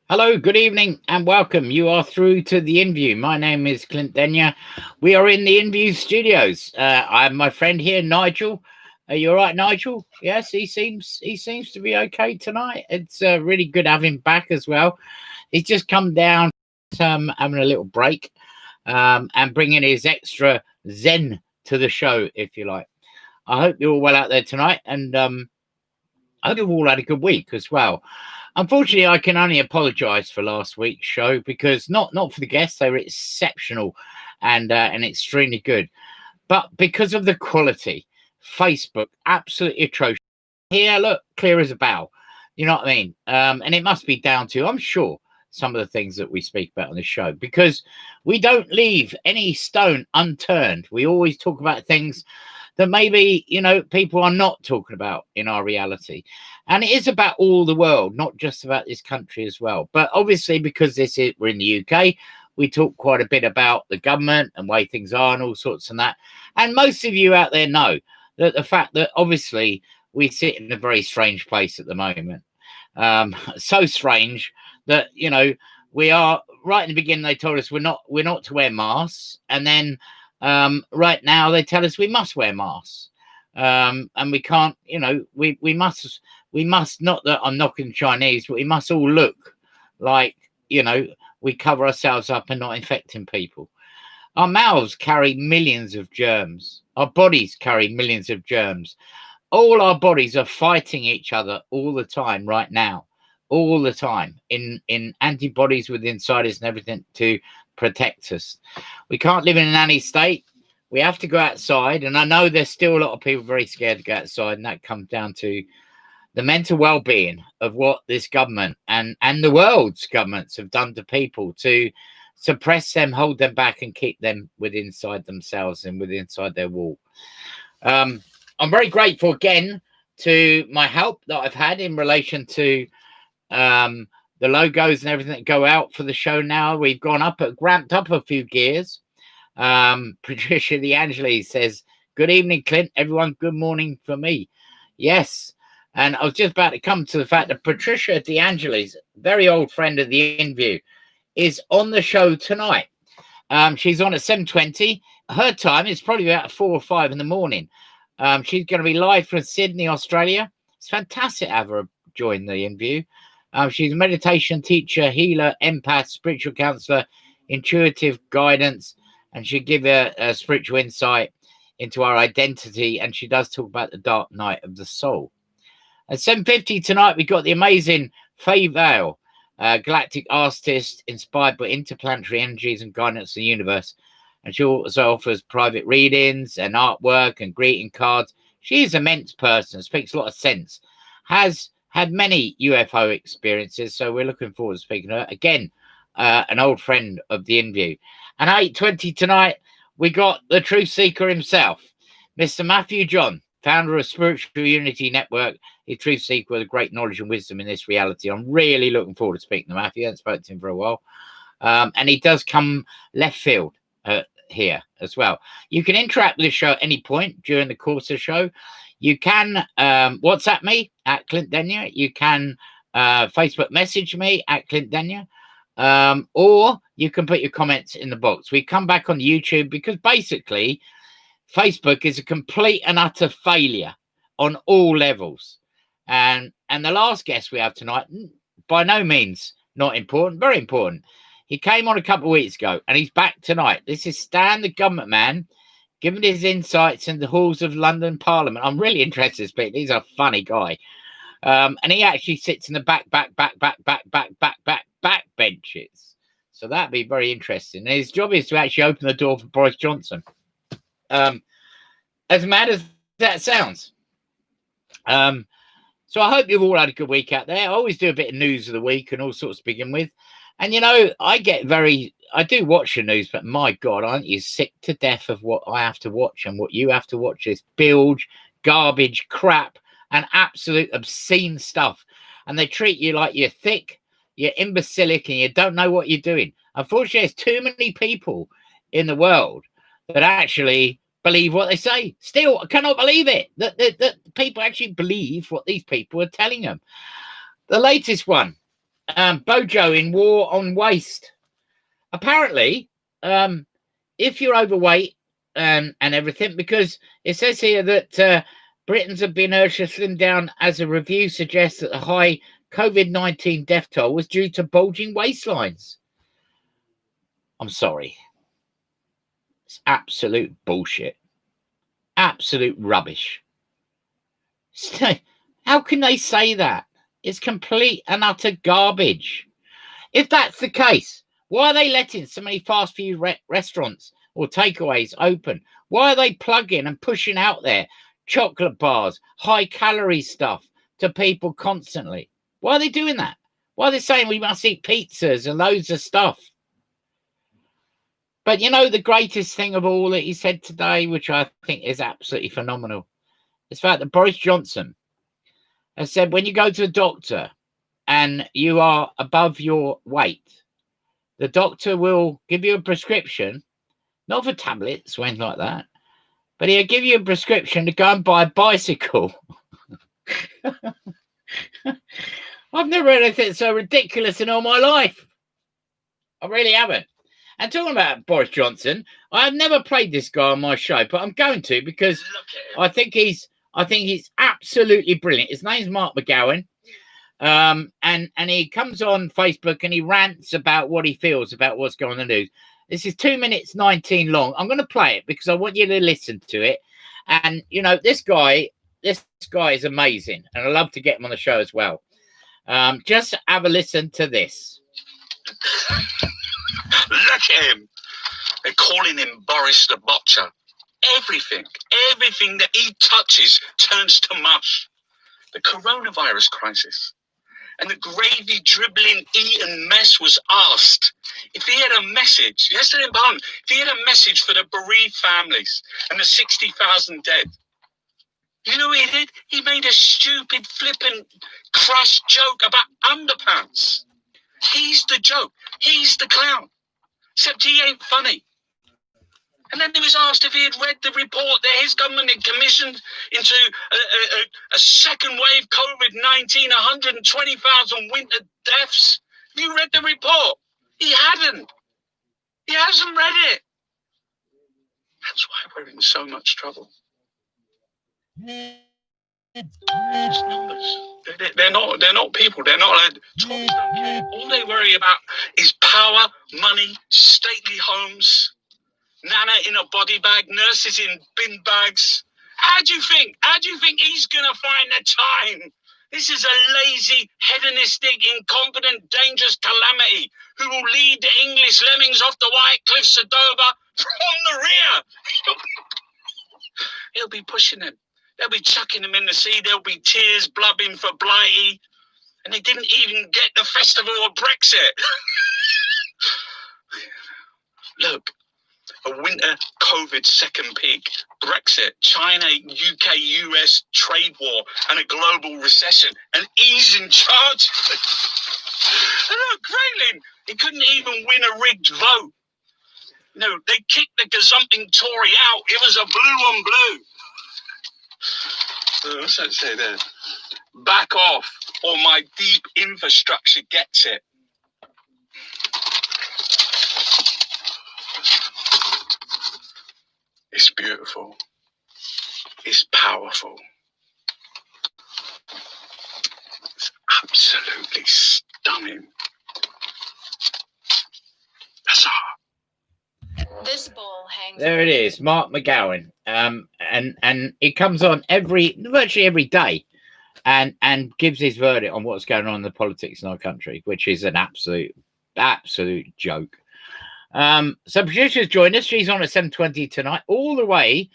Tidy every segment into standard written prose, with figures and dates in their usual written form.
Hello, good evening, and welcome. You are through to the Inview. My name is Clint Denyer. We are in the Inview studios. I have my friend here, Nigel. Are you all right, Nigel? Yes, he seems to be okay tonight. It's really good having him back as well. He's just come down, having a little break, and bringing his extra zen to the show, if you like. I hope you're all well out there tonight, and I hope you've all had a good week as well. Unfortunately, I can only apologise for last week's show because not for the guests; they were exceptional and extremely good, but because of the quality, Facebook absolutely atrocious. Here, look, clear as a bell. You know what I mean? And it must be down to, I'm sure, some of the things that we speak about on this show because we don't leave any stone unturned. We always talk about things that maybe people are not talking about in our reality, and it is about all the world, not just about this country as well. But obviously, because we're in the UK, we talk quite a bit about the government and way things are and all sorts of that. And most of you out there know that the fact that obviously we sit in a very strange place at the moment. So strange that we are right in the beginning. They told us we're not to wear masks, and then right now they tell us we must wear masks, and we can't. We must not that I'm knocking Chinese, but we must all look like we cover ourselves up and not infecting people. Our mouths carry millions of germs. Our bodies carry millions of germs. All our bodies are fighting each other all the time right now, all the time in antibodies with inside us and everything to protect us. We can't live in an nanny state. We have to go outside, and I know there's still a lot of people very scared to go outside, and that comes down to the mental well-being of what this government and the world's governments have done to people to suppress them, hold them back, and keep them with inside themselves and with inside their wall. I'm very grateful again to my help that I've had in relation to the logos and everything that go out for the show. Now we've ramped up a few gears. Patricia De Angelis says, "Good evening, Clint. Everyone, good morning for me." Yes. And I was just about to come to the fact that Patricia De Angelis, very old friend of the Inview, is on the show tonight. She's on at 7:20. Her time is probably about 4 or 5 in the morning. She's going to be live from Sydney, Australia. It's fantastic to have her join the Inview. She's a meditation teacher, healer, empath, spiritual counselor, intuitive guidance, and she'll give a spiritual insight into our identity. And she does talk about the dark night of the soul. At 7:50 tonight, we got the amazing Faye Vale, galactic artist inspired by interplanetary energies and guidance of the universe. And she also offers private readings and artwork and greeting cards. She is an immense person, speaks a lot of sense, has had many UFO experiences. So we're looking forward to speaking to her. Again, an old friend of the Inview. And 8:20 tonight, we got the truth seeker himself, Mr. Matthew John, founder of Spiritual Unity Network, a truth seeker with great knowledge and wisdom in this reality. I'm really looking forward to speaking to Matthew. I haven't spoken to him for a while. And he does come left field here as well. You can interact with the show at any point during the course of the show. You can WhatsApp me at Clint Denyer. You can Facebook message me at Clint Denyer. Or you can put your comments in the box. We come back on YouTube because basically Facebook is a complete and utter failure on all levels. And the last guest we have tonight, by no means not important, very important. He came on a couple of weeks ago and he's back tonight. This is Stan, the government man, giving his insights in the halls of London Parliament. I'm really interested to speak. He's a funny guy. And he actually sits in the back benches. So that'd be very interesting. And his job is to actually open the door for Boris Johnson. As mad as that sounds. So I hope you've all had a good week out there. I always do a bit of news of the week and all sorts to begin with. And, I do watch the news, but my God, aren't you sick to death of what I have to watch and what you have to watch? This bilge, garbage, crap, and absolute obscene stuff. And they treat you like you're thick, you're imbecilic, and you don't know what you're doing. Unfortunately, there's too many people in the world that actually believe what they say. Still, I cannot believe it, that people actually believe what these people are telling them. The latest one Bojo in war on waste. Apparently, if you're overweight and everything, because it says here that Britons have been urged to slim down as a review suggests that the high COVID-19 death toll was due to bulging waistlines. I'm sorry. It's absolute bullshit. Absolute rubbish. How can they say that? It's complete and utter garbage. If that's the case, why are they letting so many fast food restaurants or takeaways open? Why are they plugging and pushing out there chocolate bars, high-calorie stuff to people constantly? Why are they doing that? Why are they saying we must eat pizzas and loads of stuff? But you know, the greatest thing of all that he said today, which I think is absolutely phenomenal, is the fact that Boris Johnson has said when you go to a doctor and you are above your weight, the doctor will give you a prescription, not for tablets or anything like that, but he'll give you a prescription to go and buy a bicycle. I've never heard anything so ridiculous in all my life. I really haven't. And talking about Boris Johnson, I have never played this guy on my show, but I'm going to because I think he's absolutely brilliant. His name's Mark McGowan. And he comes on Facebook and he rants about what he feels about what's going on in the news. This is 2 minutes 19 long. I'm going to play it because I want you to listen to it. And you know, this guy is amazing, and I love to get him on the show as well. Just have a listen to this. Look at him. They're calling him Boris the Botcher. Everything that he touches turns to mush. The coronavirus crisis and the gravy dribbling eaten mess was asked if he had a message, yesterday in Parliament, if he had a message for the bereaved families and the 60,000 dead. You know what he did? He made a stupid, flippant, crass joke about underpants. He's the joke. He's the clown. Except he ain't funny. And then he was asked if he had read the report that his government had commissioned into a second wave COVID-19, 120,000 winter deaths. Have you read the report? He hadn't. He hasn't read it. That's why we're in so much trouble. It's numbers. They're not people. They're not allowed. Tories don't care. All they worry about is power, money, stately homes, Nana in a body bag, nurses in bin bags. How do you think he's gonna find the time? This is a lazy, hedonistic, incompetent, dangerous calamity who will lead the English lemmings off the white cliffs of Dover from the rear. He'll be pushing them. They'll be chucking them in the sea. There'll be tears blubbing for Blighty. And they didn't even get the festival of Brexit. Look, a winter COVID second peak, Brexit, China, UK, US trade war, and a global recession. And he's in charge. Look, Grayling, he couldn't even win a rigged vote. No, they kicked the gazumping Tory out. It was a blue on blue. What's that say there? Back off, or my deep infrastructure gets it. It's beautiful. It's powerful. It's absolutely stunning. That's all. This ball hangs. There it is, Mark McGowan. And it comes on virtually every day, and gives his verdict on what's going on in the politics in our country, which is an absolute joke. So Patricia's joined us. She's on at 7:20 tonight, all the way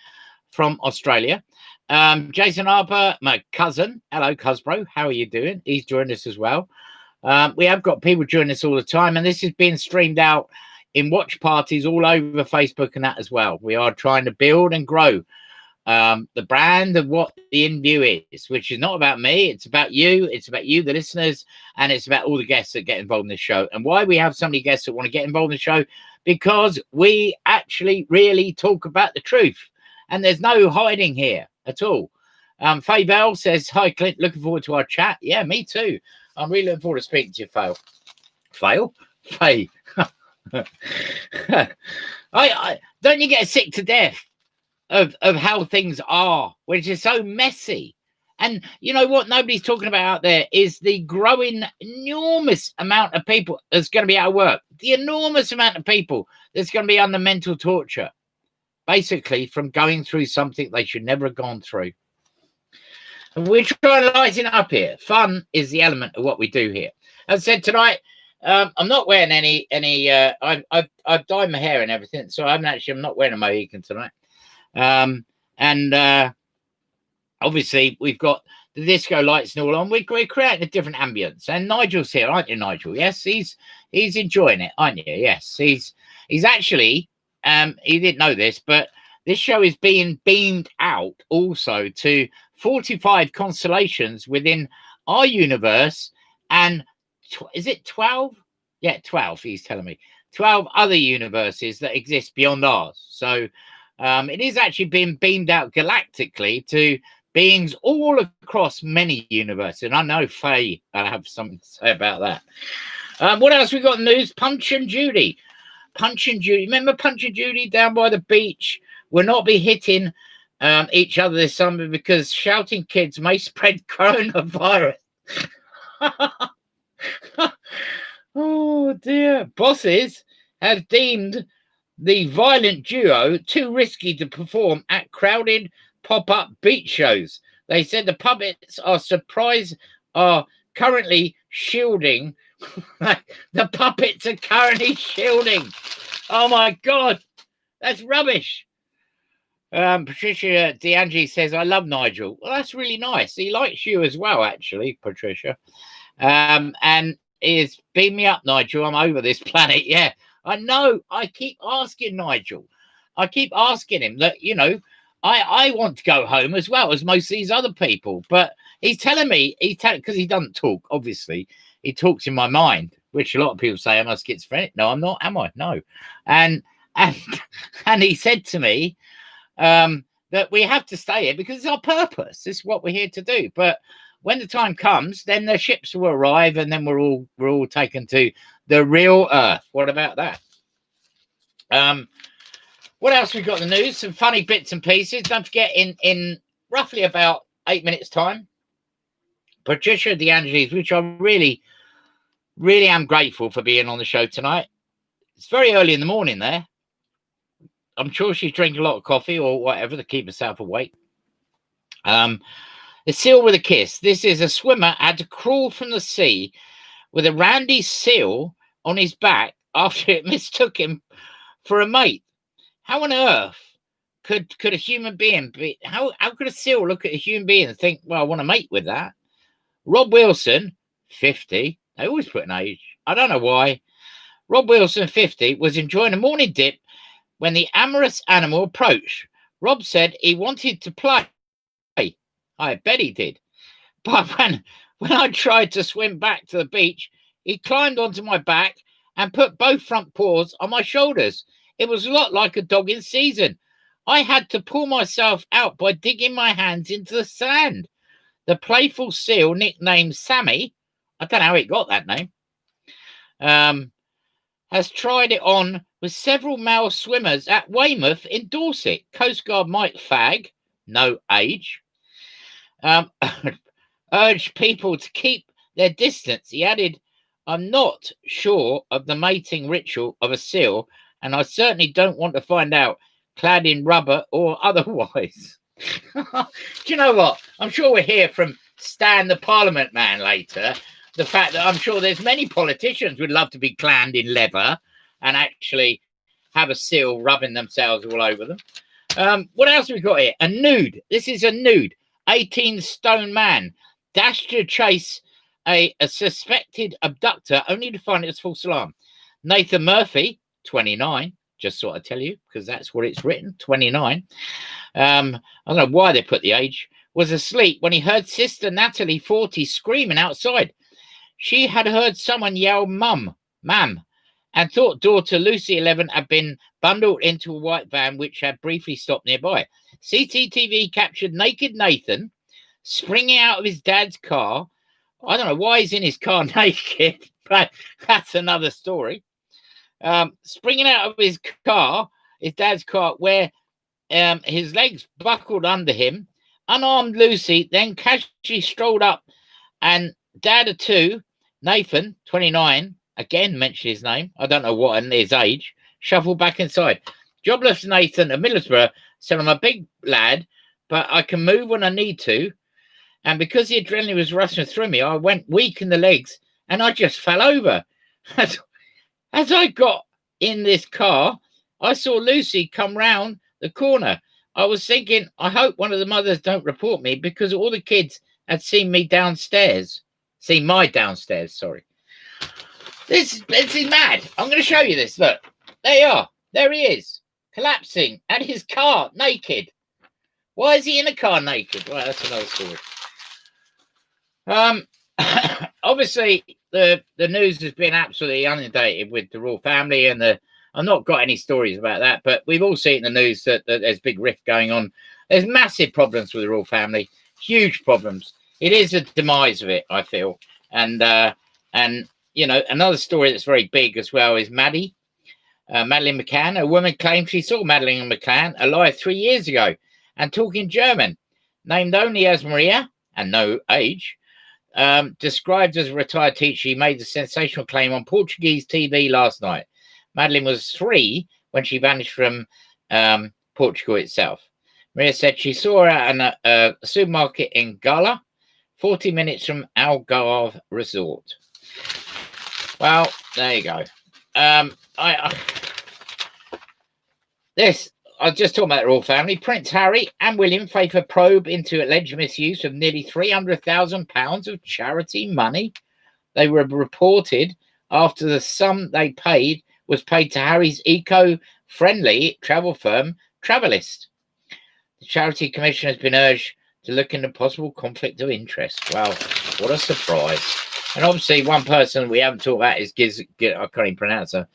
from Australia. Jason Harper, my cousin. Hello, Cusbro. How are you doing? He's joined us as well. We have got people joining us all the time, and this is being streamed out in watch parties all over Facebook and that as well. We are trying to build and grow the brand of what the Inview is, which is not about me. It's about you. It's about you, the listeners, and it's about all the guests that get involved in the show. And why we have so many guests that want to get involved in the show, because we actually really talk about the truth, and there's no hiding here at all. Faye Bell says, hi, Clint, looking forward to our chat. Yeah, me too. I'm really looking forward to speaking to you, Faye. I don't you get sick to death of how things are, which is so messy. And you know what nobody's talking about out there is the growing enormous amount of people that's going to be out of work. The enormous amount of people that's going to be under mental torture, basically from going through something they should never have gone through. And we're trying to lighten up here. Fun is the element of what we do here. As I said tonight, I'm not wearing any. I've dyed my hair and everything, so I'm not wearing a Mohican tonight. Obviously we've got the disco lights and all on. We're creating a different ambience. And Nigel's here, aren't you, Nigel? Yes, he's enjoying it, aren't you? Yes, he's actually he didn't know this, but this show is being beamed out also to 45 constellations within our universe, and is it 12? Yeah, 12. He's telling me 12 other universes that exist beyond ours. So it is actually being beamed out galactically to beings all across many universes. And I know Faye, I have something to say about that. What else we got in the news? Punch and Judy. Remember Punch and Judy down by the beach? Will not be hitting each other this summer because shouting kids may spread coronavirus. Oh dear. Bosses have deemed the violent duo too risky to perform at crowded pop-up beach shows. They said the puppets are currently shielding. The puppets are currently shielding. Oh my God, that's rubbish. Patricia DeAngie says, I love Nigel. Well, that's really nice. He likes you as well, actually, Patricia. And is beam me up, Nigel. I'm over this planet. Yeah, I know. I keep asking Nigel. I keep asking him that, you know, I want to go home as well as most of these other people. But he's telling me, because he doesn't talk, obviously. He talks in my mind, which a lot of people say I'm a schizophrenic. No, I'm not, am I? No. And he said to me that we have to stay here because it's our purpose. This is what we're here to do. But when the time comes, then the ships will arrive and then we're all taken to the real Earth. What about that? What else we got in the news? Some funny bits and pieces. Don't forget, in roughly about 8 minutes' time, Patricia DeAngelis, which I really, really am grateful for being on the show tonight. It's very early in the morning there. I'm sure she's drinking a lot of coffee or whatever to keep herself awake. The seal with a kiss. This is a swimmer had to crawl from the sea with a randy seal on his back after it mistook him for a mate. How on earth could a human being be? How could a seal look at a human being and think, well, I want to mate with that? Rob Wilson, 50. They always put an age. I don't know why. Rob Wilson, 50, was enjoying a morning dip when the amorous animal approached. Rob said he wanted to play. I bet he did. But when I tried to swim back to the beach, he climbed onto my back and put both front paws on my shoulders. It was a lot like a dog in season. I had to pull myself out by digging my hands into the sand. The playful seal, nicknamed Sammy, I don't know how he got that name, has tried it on with several male swimmers at Weymouth in Dorset. Coast Guard Mike Fagg, no age, urged people to keep their distance. He added, I'm not sure of the mating ritual of a seal, and I certainly don't want to find out, clad in rubber or otherwise. Do you know what? I'm sure we'll hear from Stan the Parliament man later. The fact that I'm sure there's many politicians would love to be clad in leather and actually have a seal rubbing themselves all over them. What else have we got here? A nude. This is a nude. 18-stone man dashed to chase a suspected abductor only to find it was false alarm. Nathan Murphy, 29, just thought I'd tell you because that's what it's written, 29. I don't know why they put the age, was asleep when he heard sister Natalie, 40, screaming outside. She had heard someone yell, ma'am, and thought daughter Lucy, 11, had been bundled into a white van which had briefly stopped nearby. CCTV captured naked Nathan springing out of his dad's car I don't know why he's in his car naked, but that's another story. Springing out of his car, his dad's car, where his legs buckled under him, unarmed Lucy then casually strolled up, and dad of two, Nathan, 29, again mentioned his name, I don't know what and his age, shuffled back inside. Jobless Nathan of Middlesbrough said, I'm a big lad, but I can move when I need to. And because the adrenaline was rushing through me, I went weak in the legs and I just fell over. As I got in this car, I saw Lucy come round the corner. I was thinking, I hope one of the mothers don't report me, because all the kids had seen me downstairs. Seen my downstairs, sorry. This is mad. I'm going to show you this. Look, there you are. There he is, collapsing at his car, naked. Why is he in a car naked? Well, that's another story. Obviously, the news has been absolutely inundated with the royal family, and I've not got any stories about that, but we've all seen in the news that there's big rift going on. There's massive problems with the royal family, huge problems. It is a demise of it, I feel. And you know, another story that's very big as well is Madeleine McCann. A woman claims she saw Madeleine McCann alive 3 years ago and talking German. Named only as Maria and no age, described as a retired teacher, she made the sensational claim on Portuguese TV last night. Madeleine was 3 when she vanished from Portugal itself. Maria said she saw her at a supermarket in Gala, 40 minutes from Algarve Resort. Well, there you go. I was just talking about the royal family. Prince Harry and William face a probe into alleged misuse of nearly £300,000 of charity money. They were reported after the sum they paid was paid to Harry's eco-friendly travel firm, Travelist. The Charity Commission has been urged to look into possible conflict of interest. Well, what a surprise. And obviously, one person we haven't talked about is I can't even pronounce her,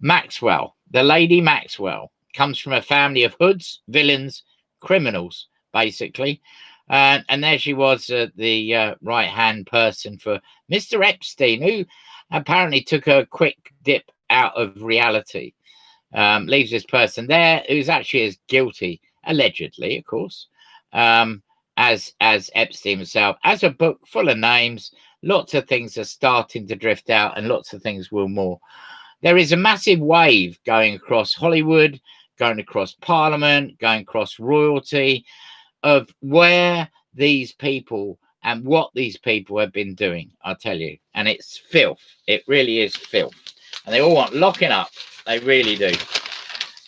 Maxwell. The Lady Maxwell comes from a family of hoods, villains, criminals, basically. And there she was, the right-hand person for Mr. Epstein, who apparently took a quick dip out of reality. Leaves this person there who's actually as guilty, allegedly, of course, as Epstein himself. As a book full of names, lots of things are starting to drift out, and lots of things will more. There is a massive wave going across Hollywood, going across Parliament, going across royalty, of where these people and what these people have been doing, I tell you. And it's filth. It really is filth. And they all want locking up. They really do.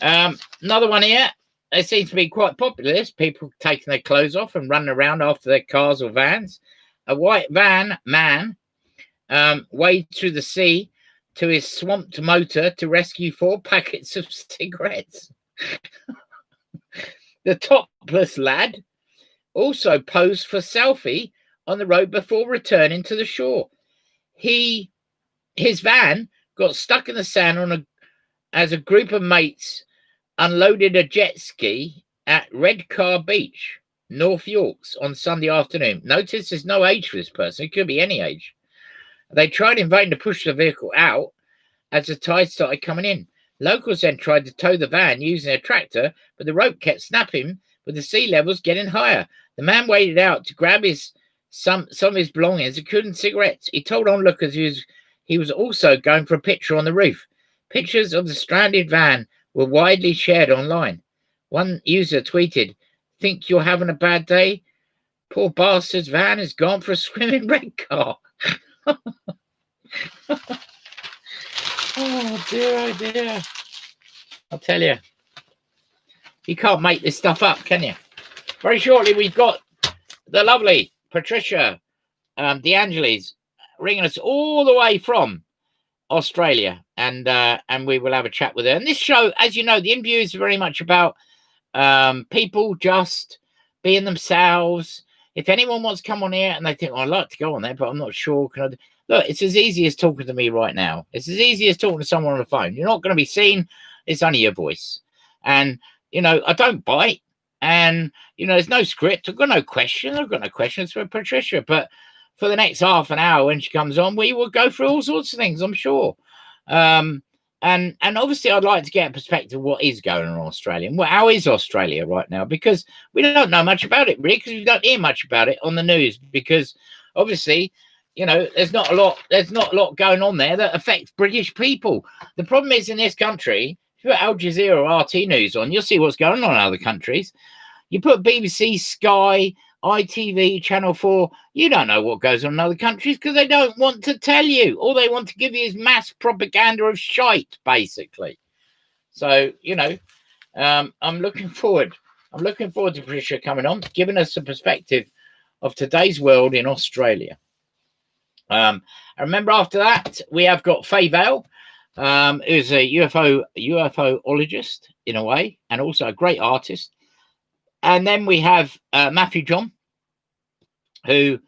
Another one here. They seem to be quite popular. This people taking their clothes off and running around after their cars or vans. A white van man waded through the sea to his swamped motor to rescue 4 packets of cigarettes. The topless lad also posed for selfie on the road before returning to the shore. His van got stuck in the sand as a group of mates unloaded a jet ski at Redcar Beach, North Yorks, on Sunday afternoon. Notice there's no age for this person. It could be any age. They tried in vain to push the vehicle out as the tide started coming in. Locals then tried to tow the van using a tractor, but the rope kept snapping with the sea levels getting higher. The man waded out to grab some of his belongings, including cigarettes. He told onlookers he was also going for a picture on the roof. Pictures of the stranded van were widely shared online. One user tweeted, "Think you're having a bad day? Poor bastard's van has gone for a swimming red car." Oh dear. I'll tell you. You can't make this stuff up, can you? Very shortly, we've got the lovely Patricia DeAngelis ringing us all the way from Australia, and we will have a chat with her. And this show, as you know, the Inview is very much about people just being themselves. If anyone wants to come on here and they think, I'd like to go on there, but I'm not sure, can I? Look, it's as easy as talking to me right now. It's as easy as talking to someone on the phone. You're not going to be seen. It's only your voice. And, you know, I don't bite. And, you know, there's no script. I've got no questions. I've got no questions for Patricia. But for the next half an hour when she comes on, we will go through all sorts of things, I'm sure. And obviously I'd like to get a perspective of what is going on in Australia. And how is Australia right now? Because we don't know much about it, really, because we don't hear much about it on the news, because obviously, you know, there's not a lot going on there that affects British people. The problem is, in this country, if you put Al Jazeera or RT News on, you'll see what's going on in other countries. You put BBC, Sky, ITV, Channel 4, you don't know what goes on in other countries because they don't want to tell you. All they want to give you is mass propaganda of shite, basically. So, you know, I'm looking forward to Patricia coming on, giving us a perspective of today's world in Australia. I remember after that, we have got Faye Vale, who's a UFOologist in a way, and also a great artist. And then we have Matthew John, who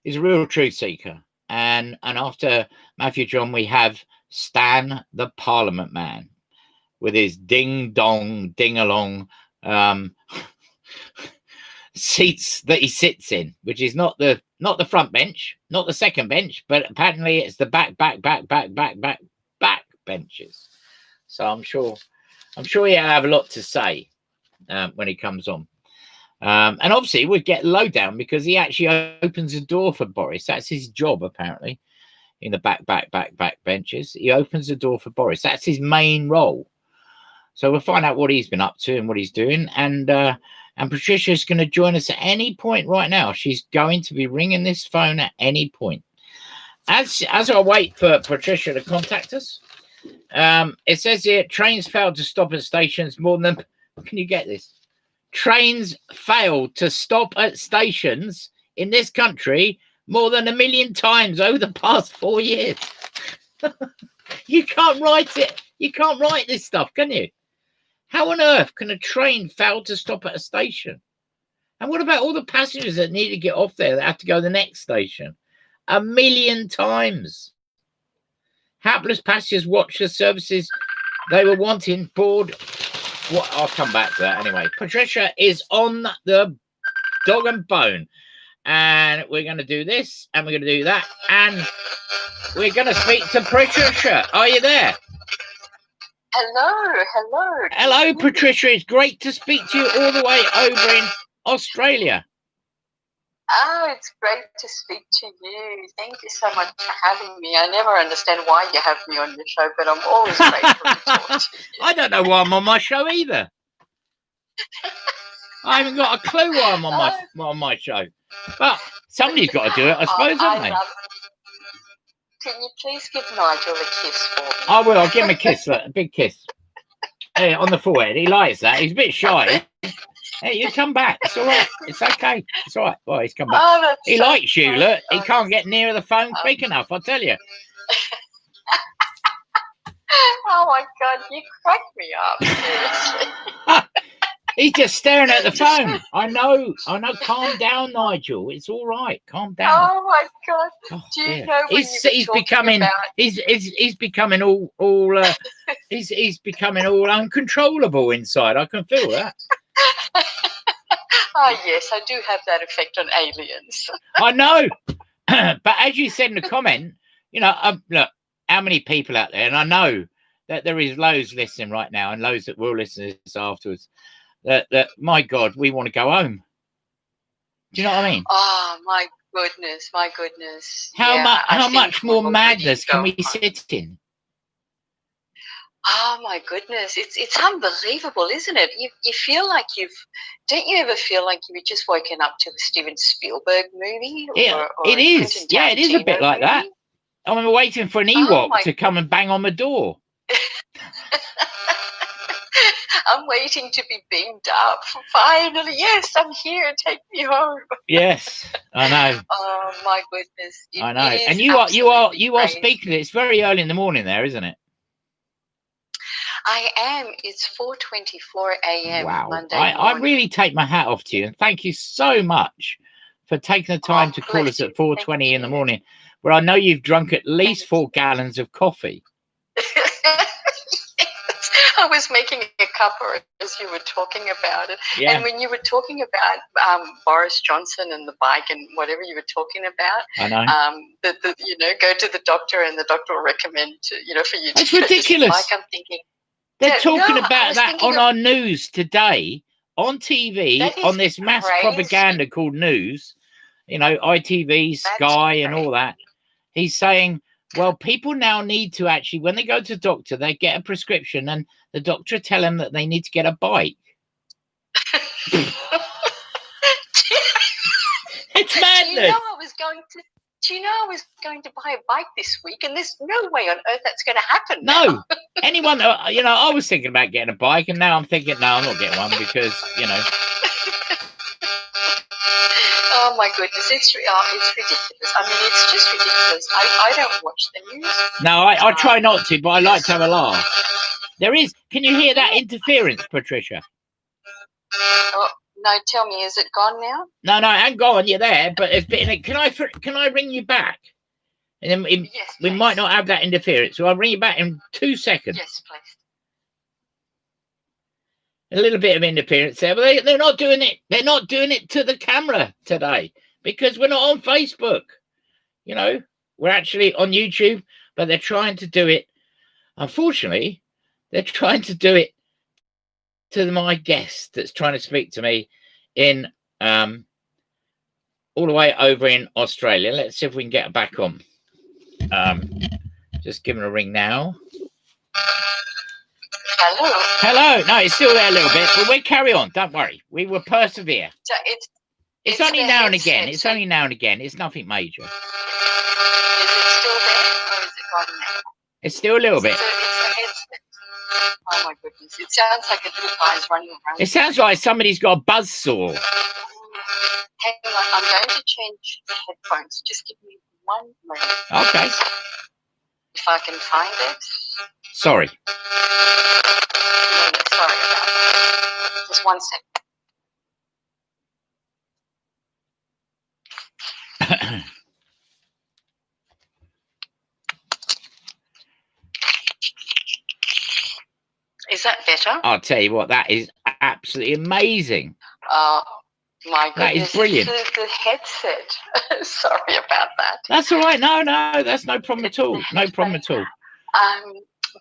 is a real truth seeker. And after Matthew John, we have Stan, the Parliament Man, with his ding-dong, ding-along seats that he sits in, which is not the front bench, not the second bench, but apparently it's the back benches. So I'm sure he'll have a lot to say when he comes on. And obviously we'd get lowdown because he actually opens the door for Boris. That's his job, apparently, in the back benches. He opens the door for Boris. That's his main role. So we'll find out what he's been up to and what he's doing. And Patricia's going to join us at any point right now. She's going to be ringing this phone at any point. As I wait for Patricia to contact us, it says here, trains failed to stop at stations more than... Can you get this? Trains failed to stop at stations in this country more than 1 million times over the past 4 years. You can't write it. You can't write this stuff, can you? How on earth can a train fail to stop at a station? And what about all the passengers that need to get off there that have to go to the next station? 1 million times. Hapless passengers watch the services they were wanting board. What? I'll come back to that anyway. Patricia is on the dog and bone. And we're going to do this, and we're going to do that, and we're going to speak to Patricia. Are you there? Hello, Patricia. It's great to speak to you all the way over in Australia. Oh, it's great to speak to you. Thank you so much for having me. I never understand why you have me on your show, but I'm always grateful to talk to you. I don't know why I'm on my show either. I haven't got a clue why I'm on my show. But somebody's got to do it, I suppose, haven't they? Can you please give Nigel a kiss for me? I will. I'll give him a kiss, a big kiss. Hey, on the forehead. He likes that. He's a bit shy. Hey, you come back. It's all right. It's okay. It's all right. Well, he's come back. Oh, he so likes you, look. He can't get near the phone quick enough, I'll tell you. Oh, my God. You cracked me up. Seriously. He's just staring at the phone. I know. Calm down, Nigel. It's all right. Calm down. Oh my God! Do you know when he's becoming? He's becoming all. He's becoming all uncontrollable inside. I can feel that. Oh yes, I do have that effect on aliens. I know, but as you said in the comment, you know, look, how many people out there, and I know that there is loads listening right now, and loads that will listen to this afterwards. That my God, we want to go home. Do you know what I mean? Oh my goodness. How much more madness can we sit in? Oh my goodness, it's unbelievable, isn't it? You feel like don't you ever feel like you've just woken up to a Steven Spielberg movie? Yeah, it is. Yeah, it is a bit like that. I'm waiting for an Ewok to come and bang on the door. I'm waiting to be beamed up. Finally, yes, I'm here. Take me home. Yes, I know. Oh my goodness! I know. And you are speaking. It's very early in the morning there, isn't it? I am. It's 4:24 a.m. Wow. Monday I really take my hat off to you, and thank you so much for taking the time to call us at 4:20 in the morning, where I know you've drunk at least 4 gallons of coffee. I was making a cuppa as you were talking about it. Yeah. And when you were talking about Boris Johnson and the bike and whatever you were talking about, I know. go to the doctor and the doctor will recommend, for you to That's get ridiculous. this bike. I'm thinking, they're talking no, I about was that thinking on of- our news today, on TV, That is on this mass crazy. propaganda called news, ITV, Sky, and all that. He's saying, well, people now need to actually, when they go to the doctor, they get a prescription and the doctor tell them that they need to get a bike. It's madness. Do you know I was going to buy a bike this week, and there's no way on earth that's going to happen. No. Now. Anyone, I was thinking about getting a bike, and now I'm thinking, no, I'm not getting one because, Oh my goodness, it's ridiculous. I mean, it's just ridiculous. I don't watch the news. No, I try not to, but I like to have a laugh. There is. Can you hear that interference, Patricia? Oh, no, tell me, is it gone now? No, hang on, you're there, but it's been. Can I ring you back? And then Yes, we might not have that interference, so I'll ring you back in 2 seconds. Yes, please. A little bit of interference there, but they're not doing it. They're not doing it to the camera today because we're not on Facebook. We're actually on YouTube, but they're trying to do it. Unfortunately, they're trying to do it to my guest that's trying to speak to me in all the way over in Australia. Let's see if we can get her back on. Just giving a ring now. Hello. No, it's still there a little bit, but we'll carry on. Don't worry. We will persevere. So it's only now and again. It's only now and again. It's nothing major. Is it still there, or is it gone now? It's still a little bit. It's the headset. Oh my goodness! It sounds like a little guy's running around. It sounds like somebody's got a buzzsaw. Hang on, I'm going to change the headphones. Just give me one moment. Okay. If I can find it. Sorry. No, sorry about that. Just 1 second. Is that better? I'll tell you what, that is absolutely amazing. My goodness. That is brilliant. The headset. Sorry about that. That's all right. No, that's no problem at all. No problem at all.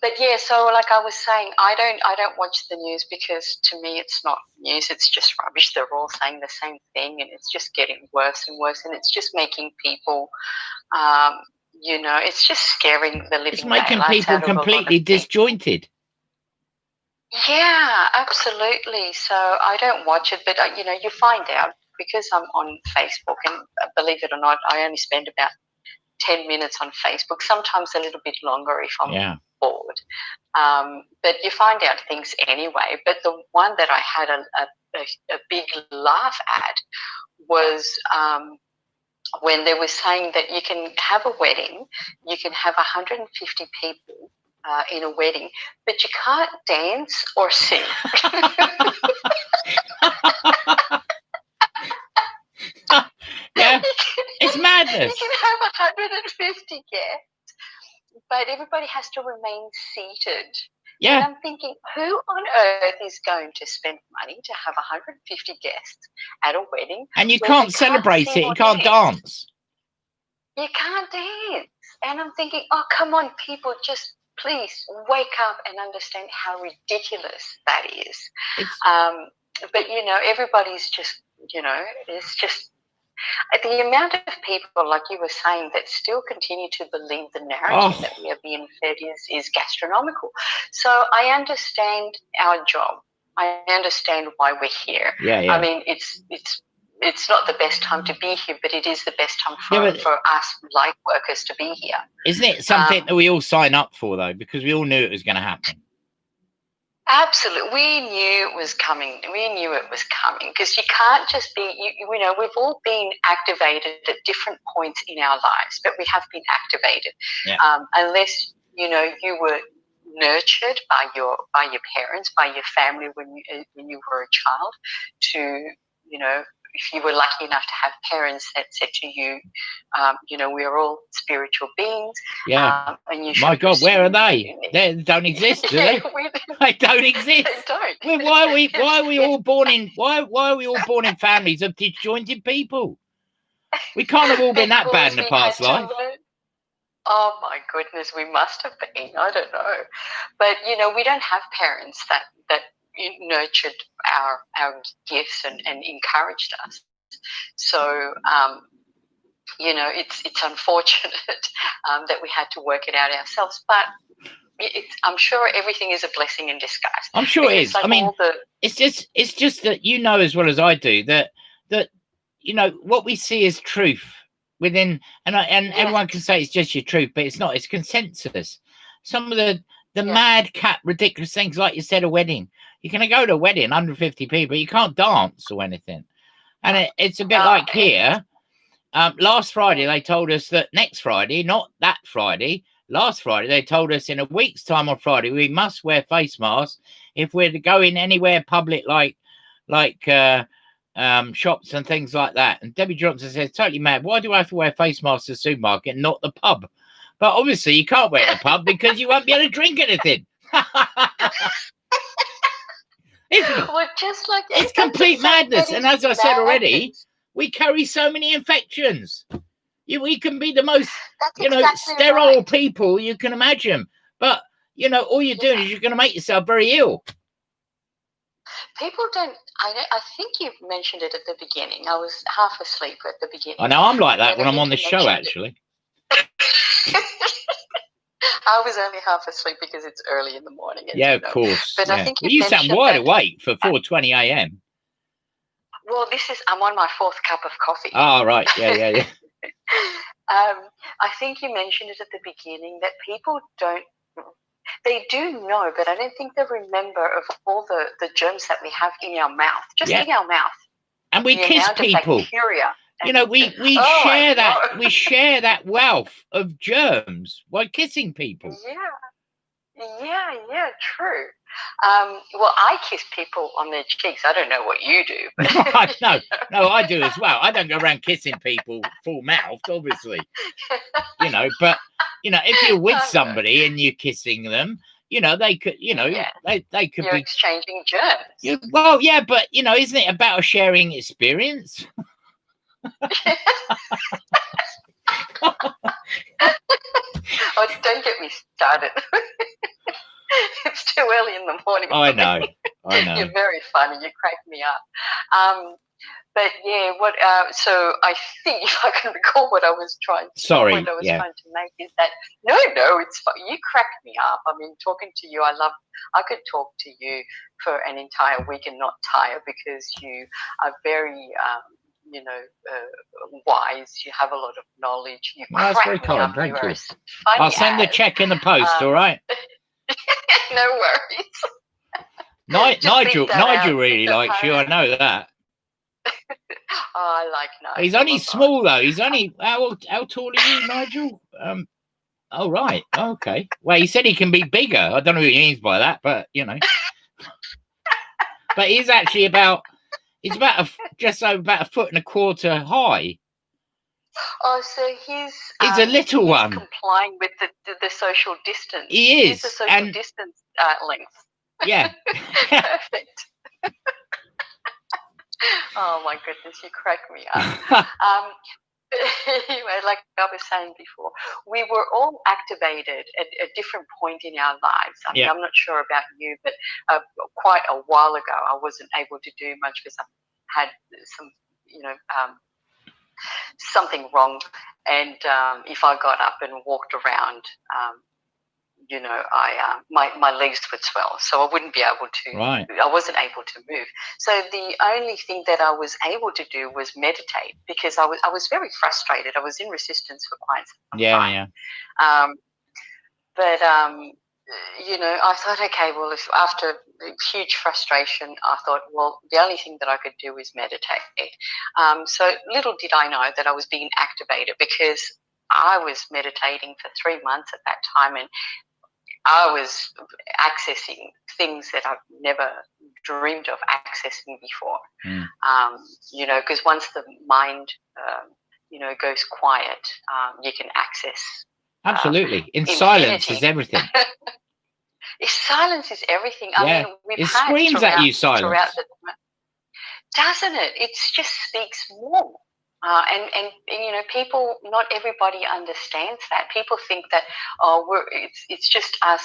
But yeah, so like I was saying, I don't watch the news because to me it's not news. It's just rubbish. They're all saying the same thing, and it's just getting worse and worse, and it's just making people, it's just scaring the living. It's making people completely disjointed. Yeah, absolutely. So I don't watch it, but you find out because I'm on Facebook, and believe it or not, I only spend about 10 minutes on Facebook. Sometimes a little bit longer if I'm bored. But you find out things anyway. But the one that I had a big laugh at was when they were saying that you can have a wedding, you can have 150 people in a wedding, but you can't dance or sing. Yeah, it's madness. You can have 150 guests, but everybody has to remain seated. Yeah. And I'm thinking, who on earth is going to spend money to have 150 guests at a wedding? And you can't celebrate it, you can't dance. You can't dance. And I'm thinking, oh, come on, people, just please wake up and understand how ridiculous that is. But, everybody's just, it's just the amount of people, like you were saying, that still continue to believe the narrative that we are being fed is gastronomical. So I understand our job. I understand why we're here. Yeah. I mean, it's not the best time to be here, but it is the best time for us light workers to be here. Isn't it something that we all sign up for, though, because we all knew it was going to happen? Absolutely. We knew it was coming. Because you can't just be, we've all been activated at different points in our lives, but we have been activated. Yeah. Unless, you were nurtured by your parents, by your family when you were a child to, if you were lucky enough to have parents that said to you, we are all spiritual beings. Yeah. And you My God, where are they? They don't exist, do they? They don't exist. They don't. Well, why are we all born in families of disjointed people? We can't have all been that bad in the past life. Oh my goodness, we must have been. I don't know, but we don't have parents that nurtured our gifts and encouraged us. So it's unfortunate that we had to work it out ourselves, but I'm sure everything is a blessing in disguise. I'm sure it is. Like I mean, it's just that as well as I do that what we see is truth within, and everyone can say it's just your truth, but it's not. It's consensus. Some of the madcap, ridiculous things, like you said, a wedding. You're going to go to a wedding, 150 people, you can't dance or anything, and it's a bit like here. Last Friday they told us that next Friday, not that Friday. Last Friday, they told us in a week's time on Friday, we must wear face masks if we're to go in anywhere public like shops and things like that. And Debbie Johnson says, totally mad. Why do I have to wear face masks at the supermarket and not the pub? But obviously you can't wear it at the pub because you won't be able to drink anything. Well, just like it's complete madness. And as I said already, we carry so many infections. We can be the most, sterile people you can imagine. But, all you're doing is you're going to make yourself very ill. People don't, I think you mentioned it at the beginning. I was half asleep at the beginning. I know, I'm like that when I'm on the show, actually. I was only half asleep because it's early in the morning. Yeah, of course. But I think you sound wide awake for 4:20 a.m. Well, I'm on my fourth cup of coffee. Oh, right. Yeah. I think you mentioned it at the beginning that people they do know, but I don't think they remember of all the germs that we have in our mouth, in our mouth. And we kiss people. Bacteria. We share that wealth of germs by kissing people. Yeah, true. Well, I kiss people on their cheeks. I don't know what you do. But no, I do as well. I don't go around kissing people full mouthed, obviously. But if you're with somebody and you're kissing them, they could, they could you're be exchanging germs. But isn't it about a sharing experience? Oh, don't get me started. It's too early in the morning. I know. You're very funny. You crack me up. But yeah, so I think if I can recall what I was trying to make is that no, it's fine. You crack me up. I mean, talking to you, I could talk to you for an entire week and not tire because you are very wise. You have a lot of knowledge. That's very kind. Thank you. I'll send the check in the post. All right. No worries. Nigel really likes you. I know that. Oh, I like Nigel. He's only small though. He's only how tall are you, Nigel? Oh right. Okay. Well, he said he can be bigger. I don't know what he means by that, but But he's actually about just over about 1.25 foot high. Oh, so he's a little one. Complying with the social distance. He is. He's the social distance length. Yeah. Perfect. Oh my goodness, you crack me up. Anyway, like I was saying before, we were all activated at a different point in our lives. I mean, I'm not sure about you, but quite a while ago, I wasn't able to do much because I had some, something wrong. And if I got up and walked around, my legs would swell, so I wouldn't be able to. Right. I wasn't able to move. So the only thing that I was able to do was meditate because I was very frustrated. I was in resistance for quite some time. I thought, okay, well, if after huge frustration, I thought, well, the only thing that I could do is meditate. So little did I know that I was being activated because I was meditating for 3 months at that time, and I was accessing things that I've never dreamed of accessing before. Because once the mind, goes quiet, you can access. Absolutely. In silence is everything. Silence is everything. I Yeah. mean, we've It had screams at you, silence. throughout the, doesn't it? It just speaks more. And you know, people, not everybody understands that. People think that it's just us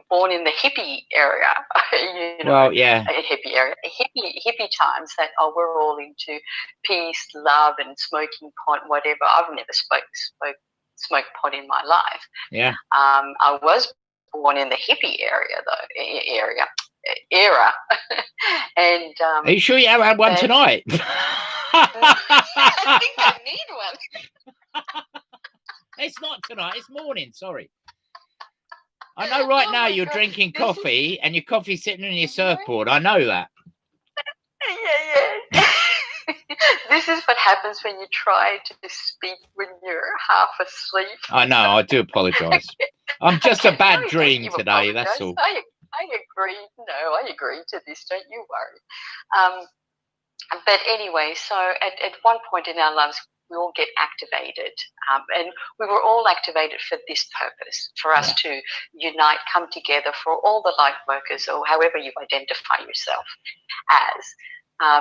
born in the hippie area, you know, Well, yeah. a hippie area, hippie times, that we're all into peace, love, and smoking pot, whatever. I've never smoked pot in my life. Yeah. I was born in the hippie area though, era, and Are you sure you haven't had one tonight? I think I need one. It's not tonight. It's morning. Sorry. I know right now you're drinking coffee and your coffee's sitting on your surfboard. I know that. Yeah. This is what happens when you try to speak when you're half asleep. I know. I do apologise. I'm just a bad dream today. That's all. I agree. No, I agree to this. Don't you worry. But anyway, so at one point in our lives, we all get activated, and we were all activated for this purpose, for us to unite, come together, for all the light workers, or however you identify yourself as,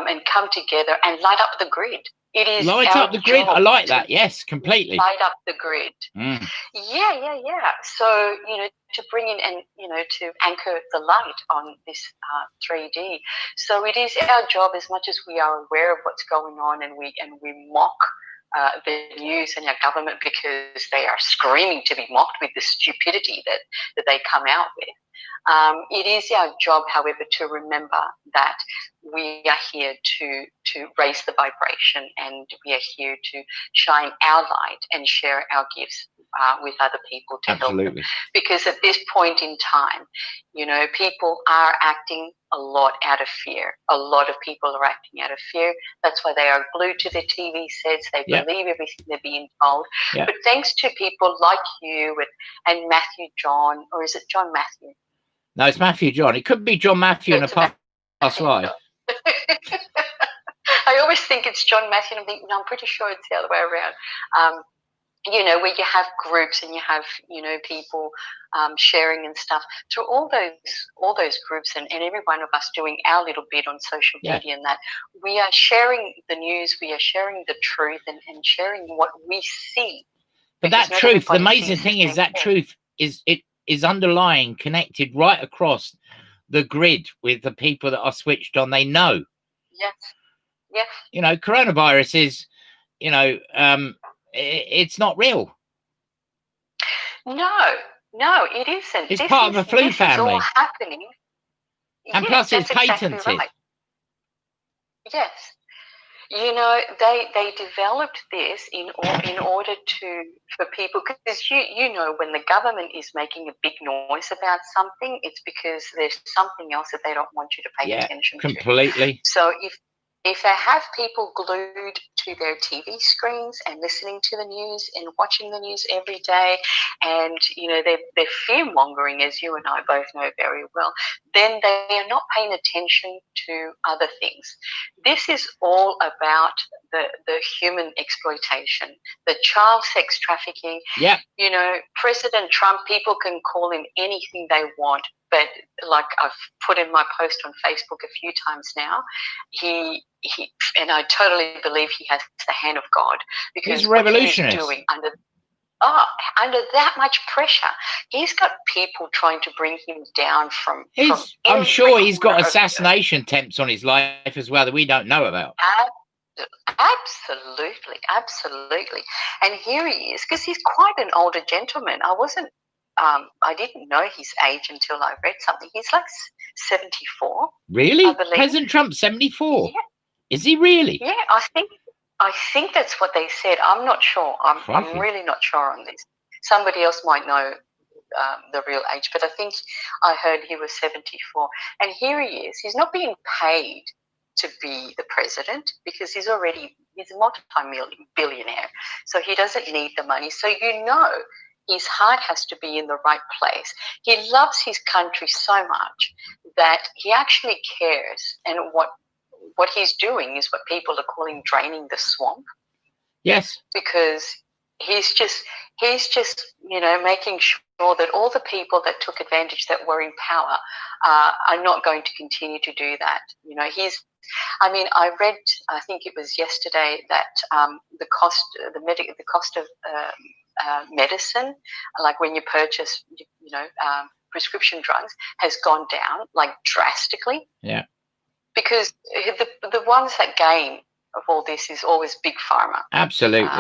and come together and light up the grid. It is light up the grid. I like that. Yes, completely. Light up the grid. Mm. Yeah. So, you know, to bring in and, you know, to anchor the light on this 3D. So it is our job, as much as we are aware of what's going on, and we mock the news and our government because they are screaming to be mocked with the stupidity that they come out with. It is our job, however, to remember that we are here to raise the vibration, and we are here to shine our light and share our gifts with other people to help them. Because at this point in time, you know, people are acting a lot out of fear. A lot of people are acting out of fear. That's why they are glued to their TV sets. They believe everything they're being told. But thanks to people like you and Matthew John, or is it John Matthew? No, it's Matthew John. It could be John Matthew in a past life. I always think it's John Matthew, and I'm thinking, no, I'm pretty sure it's the other way around. You know, where you have groups and you have, you know, people sharing and stuff. Through all those groups and every one of us doing our little bit on social media, and that we are sharing the news, we are sharing the truth, and sharing what we see. But that truth, the amazing thing is that truth is underlying, connected right across the grid with the people that are switched on. They know. Yes. You know, coronavirus is, you know, it's not real. No, it isn't. It's part of a flu family. All happening. And plus it's patented. Exactly right. Yes. You know, they developed this in order for people, because you know, when the government is making a big noise about something, it's because there's something else that they don't want you to pay attention to. Completely. So if they have people glued to their TV screens and listening to the news and watching the news every day, and, you know, they're fear-mongering, as you and I both know very well, then they are not paying attention to other things. This is all about the human exploitation, the child sex trafficking. Yeah. You know, President Trump, people can call him anything they want, but like I've put in my post on Facebook a few times now, he and I totally believe he has the hand of God, because he's revolutionary. What he's doing under that much pressure, he's got people trying to bring him down from I'm sure he's got assassination attempts on his life as well that we don't know about. Absolutely. And here he is, because he's quite an older gentleman. I didn't know his age until I read something. He's like 74. Really? President Trump, 74? Yeah. Is he really? Yeah, I think that's what they said. I'm not sure. I'm really not sure on this. Somebody else might know the real age, but I think I heard he was 74. And here he is. He's not being paid to be the president, because he's a multi-billionaire. So he doesn't need the money. So, you know, his heart has to be in the right place. He loves his country so much that he actually cares. And what he's doing is what people are calling draining the swamp. Yes. Because he's just, you know, making sure sure that all the people that took advantage, that were in power, are not going to continue to do that. I read, I think it was yesterday, that the cost of medicine, like when you purchase, prescription drugs, has gone down like drastically. Yeah. Because the ones that gain of all this is always big pharma. Absolutely.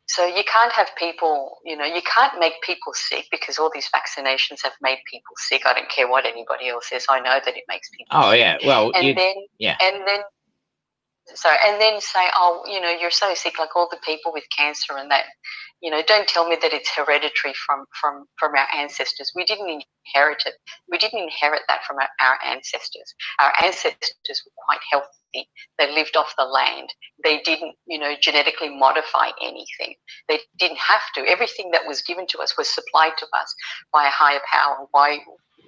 So you can't have people, you can't make people sick, because all these vaccinations have made people sick. I don't care what anybody else says. I know that it makes people sick. Yeah. Well, and then say, oh, you're so sick, like all the people with cancer and that. Don't tell me that it's hereditary from our ancestors. We didn't inherit it. We didn't inherit that from our ancestors. Our ancestors were quite healthy. They lived off the land. They didn't, genetically modify anything. They didn't have to. Everything that was given to us was supplied to us by a higher power.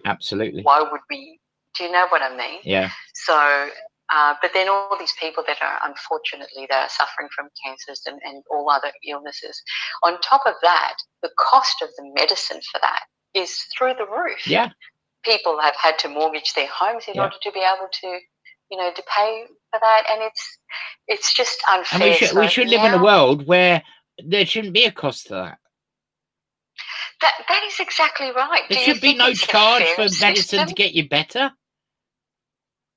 Absolutely. Why would we? Do you know what I mean? Yeah. So, but then all these people that are, unfortunately, that are suffering from cancers and all other illnesses. On top of that, the cost of the medicine for that is through the roof. Yeah. People have had to mortgage their homes in order to be able to, to pay for that, and it's just unfair. And we should live in a world where there shouldn't be a cost to that. That is exactly right. There should be no charge for medicine to get you better.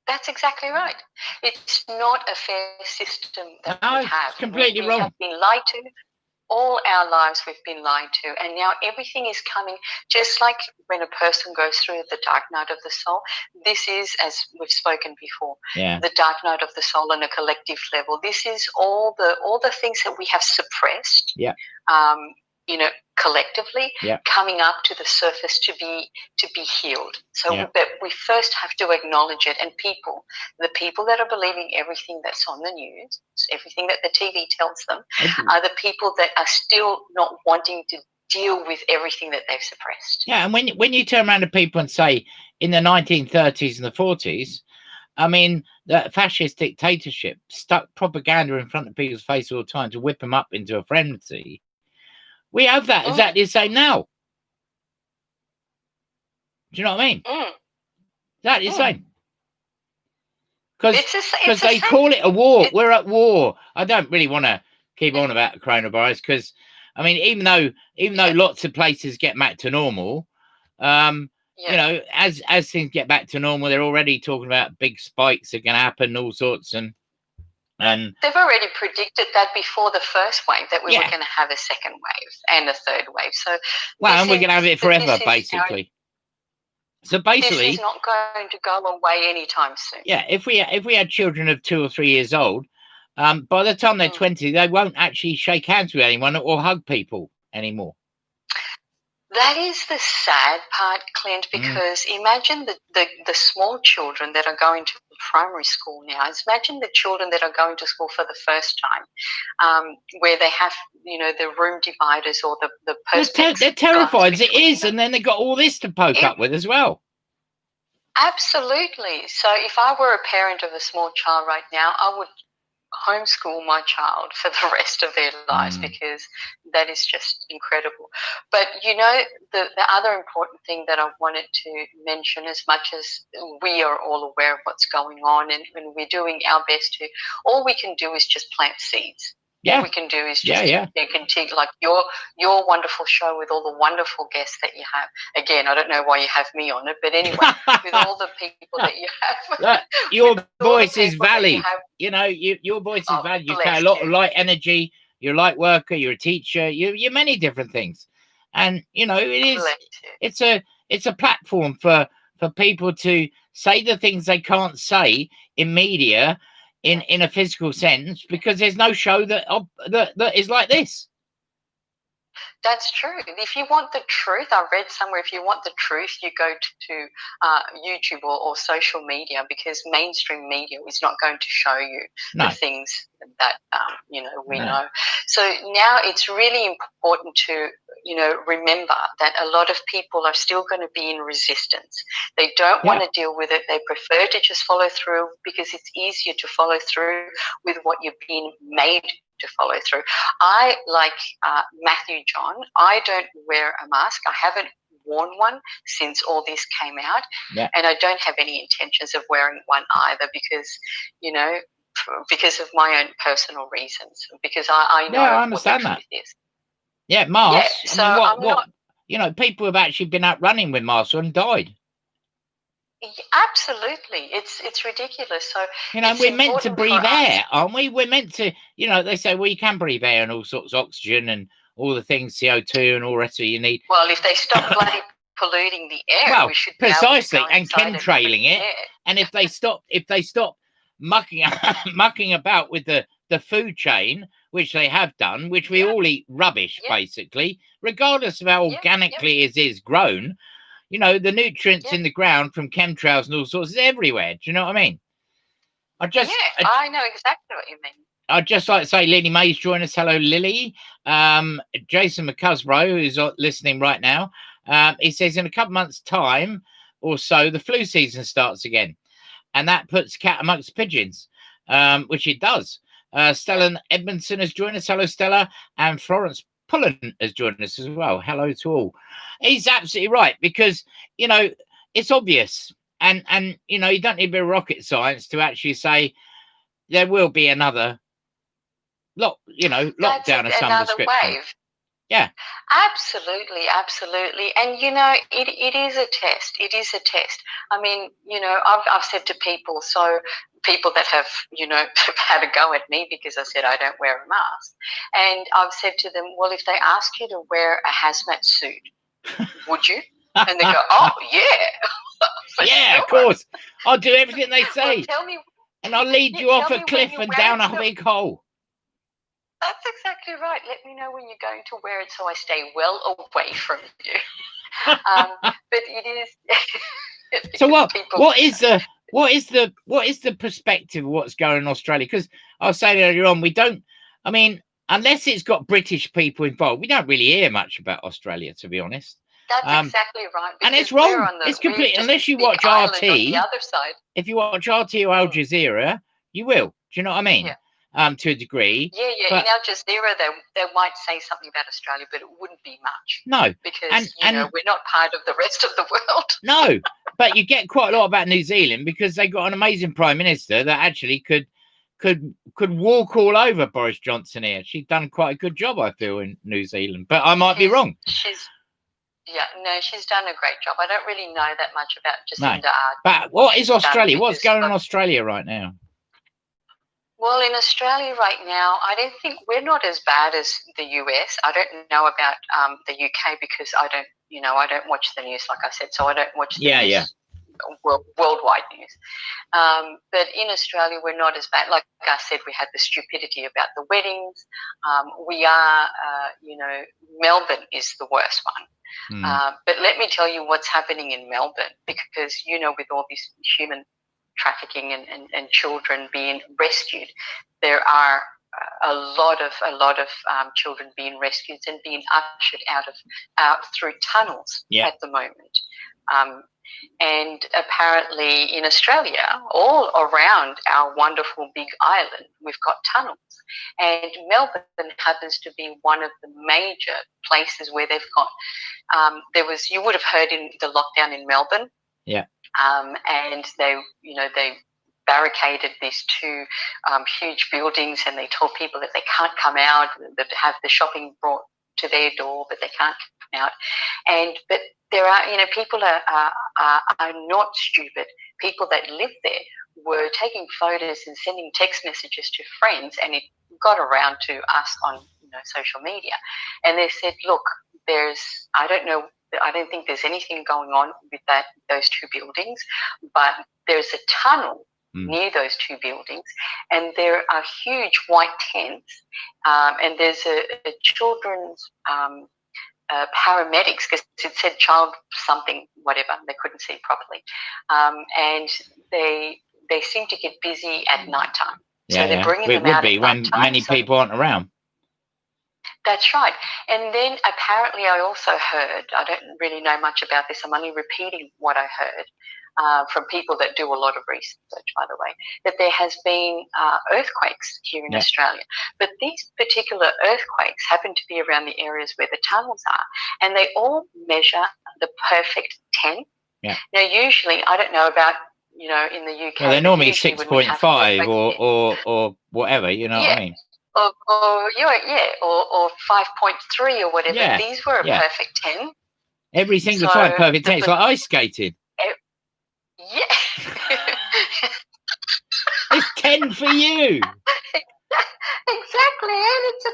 That's exactly right. It's not a fair system that we have. It's completely wrong. We have been lied to. All our lives we've been lied to, and now everything is coming, just like when a person goes through the dark night of the soul. This is, as we've spoken before, the dark night of the soul on a collective level. This is all the things that we have suppressed. Collectively, coming up to the surface to be healed. So, but we first have to acknowledge it. And the people that are believing everything that's on the news, everything that the TV tells them, are the people that are still not wanting to deal with everything that they've suppressed. Yeah, and when you turn around to people and say, in the 1930s and the 40s, I mean, the fascist dictatorship stuck propaganda in front of people's face all the time to whip them up into a frenzy. We have that exactly the same now. Do you know what I mean? Exactly the same. Because they call it a war. We're at war. I don't really want to keep on about coronavirus, because, I mean, even though lots of places get back to normal, as things get back to normal, they're already talking about big spikes are going to happen, all sorts, and they've already predicted that before the first wave, that we were going to have a second wave and a third wave. So, and we're going to have it forever, basically. So basically, this is not going to go away anytime soon. Yeah, if we had children of 2 or 3 years old, by the time they're 20, they won't actually shake hands with anyone or hug people anymore. That is the sad part, Clint, because imagine the small children that are going to primary school now. Imagine the children that are going to school for the first time, where they have, the room dividers or the perspex. They're terrified as it is, and then they've got all this to poke up with as well. Absolutely. So if I were a parent of a small child right now, I would homeschool my child for the rest of their lives, because that is just incredible. But the other important thing that I wanted to mention, as much as we are all aware of what's going on, and we're doing our best to, all we can do is just plant seeds. All we can do is just continue, like your wonderful show with all the wonderful guests that you have. Again, I don't know why you have me on it, but anyway, with all the people that you have. Look, your voice is valued. Your voice is valued. You carry a lot of light energy. You're a light worker. You're a teacher. You're many different things. And, it's a platform for people to say the things they can't say in media, in a physical sense, because there's no show that is like this. That's true. If you want the truth, I read somewhere, if you want the truth, you go to YouTube or social media, because mainstream media is not going to show you the things that we know. So now it's really important to remember that a lot of people are still going to be in resistance. They don't want to deal with it. They prefer to just follow through, because it's easier to follow through with what you've been made to follow through. I, like Matthew John, I don't wear a mask. I haven't worn one since all this came out. Yeah. And I don't have any intentions of wearing one either because, because of my own personal reasons, because I know I understand what the that. truth is. Yeah, masks. Yeah, so I mean, I'm what not, people have actually been out running with masks and died. absolutely, it's ridiculous. So it's we're meant to important breathe for us. air, aren't we? We're meant to, they say, well, you can breathe air and all sorts of oxygen and all the things, CO2 and all the rest of it you need. Well, if they stop bloody polluting the air, Well, we should be able to precisely, go and inside chemtrailing it. air. And if they stop mucking about with the food chain, which they have done, which we all eat rubbish, basically, regardless of how organically it is grown, the nutrients in the ground from chemtrails and all sorts is everywhere. Do you know what I mean? I know exactly what you mean. I'd just like to say Lily May's joined us. Hello, Lily. Jason McCusbro, who's listening right now, he says in a couple months' time or so, the flu season starts again. And that puts cat amongst pigeons, which it does. Stella Edmondson has joined us. Hello, Stella. And Florence Pullen has joined us as well. Hello to all. He's absolutely right, because, it's obvious. And you don't need a bit of rocket science to actually say there will be another lockdown of some description. Wave. Yeah. Absolutely. And, it is a test. It is a test. I mean, I've said to people, that have, had a go at me because I said I don't wear a mask. And I've said to them, well, if they ask you to wear a hazmat suit, would you? And they go, oh, yeah. Yeah, of course. I'll do everything they say. Well, tell me. And I'll lead you off a cliff and down a big hole. That's exactly right. Let me know when you're going to wear it so I stay well away from you. But it is. So what is the perspective of what's going on in Australia? Because I was saying earlier on, unless it's got British people involved, we don't really hear much about Australia, to be honest. That's exactly right. And it's wrong. It's completely, unless you watch RT. The other side. If you watch RT or Al Jazeera, you will. Do you know what I mean? Yeah. To a degree. Yeah. But in Al Jazeera, they might say something about Australia, but it wouldn't be much. No. Because, we're not part of the rest of the world. No. But you get quite a lot about New Zealand because they got an amazing prime minister that actually could walk all over Boris Johnson here. She's done quite a good job, I feel, in New Zealand. But I might be wrong. She's done a great job. I don't really know that much about Jacinda Ardern. But what is Australia? What's going on in Australia right now? Well, in Australia right now, I don't think we're not as bad as the US. I don't know about the UK because I don't watch the news, like I said, so I don't watch the news, worldwide news. But in Australia, we're not as bad. Like I said, we had the stupidity about the weddings. We are, Melbourne is the worst one. But let me tell you what's happening in Melbourne, because, with all this human trafficking and children being rescued, there are a lot of children being rescued and being ushered out through tunnels at the moment. And apparently in Australia, all around our wonderful big island, we've got tunnels. And Melbourne happens to be one of the major places where they've got, you would have heard in the lockdown in Melbourne. Yeah. And they barricaded these two huge buildings, and they told people that they can't come out, that have the shopping brought to their door, but they can't come out. But there are, people are not stupid. People that live there were taking photos and sending text messages to friends, and it got around to us on social media. And they said, look, I don't think there's anything going on with those two buildings, but there's a tunnel near those two buildings, and there are huge white tents, and there's a children's paramedics, because it said child something, whatever, they couldn't see properly, and they seem to get busy at night time. So they're bringing them out at when nighttime, many people aren't around. That's right. And then apparently I also heard, I don't really know much about this, I'm only repeating what I heard, from people that do a lot of research, by the way, that there has been earthquakes here in Australia. But these particular earthquakes happen to be around the areas where the tunnels are, and they all measure the perfect 10. Yeah. Now, usually, I don't know about, in the UK. Well, they're normally usually when we have 6.5 or whatever, you know what I mean? Or 5.3 or whatever. Yeah, These were a perfect 10. Every single time, perfect 10. It's like ice skating. Yeah. It's 10 for you. Exactly, and it's a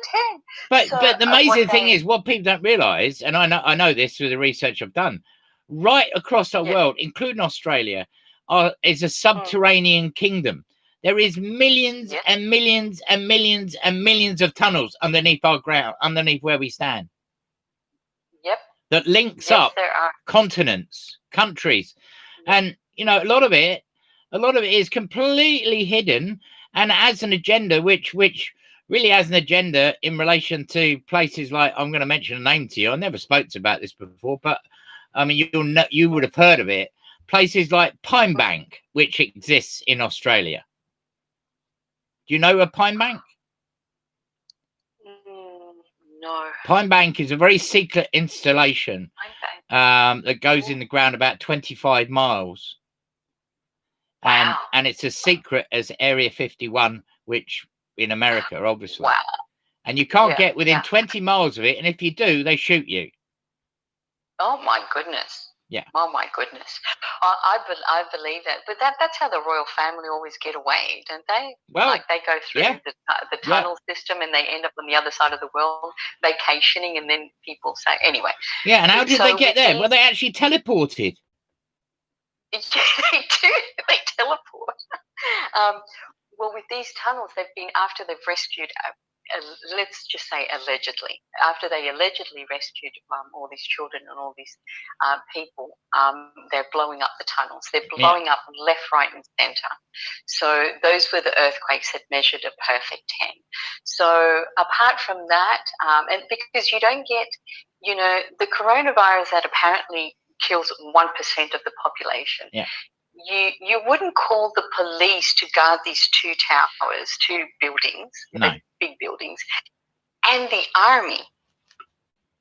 10. But the amazing thing is, what people don't realise, and I know this through the research I've done, right across our world, including Australia, is a subterranean kingdom. There is millions and millions and millions and millions of tunnels underneath our ground, underneath where we stand. Yep. That links up continents, countries, and a lot of it is completely hidden and has an agenda, which really has an agenda in relation to places like, I'm going to mention a name to you. I never spoke about this before, but I mean, you would have heard of it. Places like Pine Bank, which exists in Australia. Do you know a Pine Bank? No. Pine Bank is a very secret installation that goes in the ground about 25 miles. Wow. And it's as secret as Area 51, which in America, obviously. Wow. And you can't get within 20 miles of it. And if you do, they shoot you. Oh, my goodness. Yeah. Oh, my goodness. I believe that. But that's how the royal family always get away, don't they? Well, like they go through the tunnel system and they end up on the other side of the world vacationing, and then people say, anyway. Yeah, and how did they get there? Well, they actually teleported. Yeah, they do. They teleport. Well, with these tunnels, they've been, after they've rescued, let's just say allegedly, after they allegedly rescued all these children and all these people, they're blowing up the tunnels. They're blowing up left, right, and centre. So those were the earthquakes that measured a perfect 10. So apart from that, and because you don't get, the coronavirus that apparently kills 1% of the population. Yeah. You wouldn't call the police to guard these two buildings, big buildings, and the army.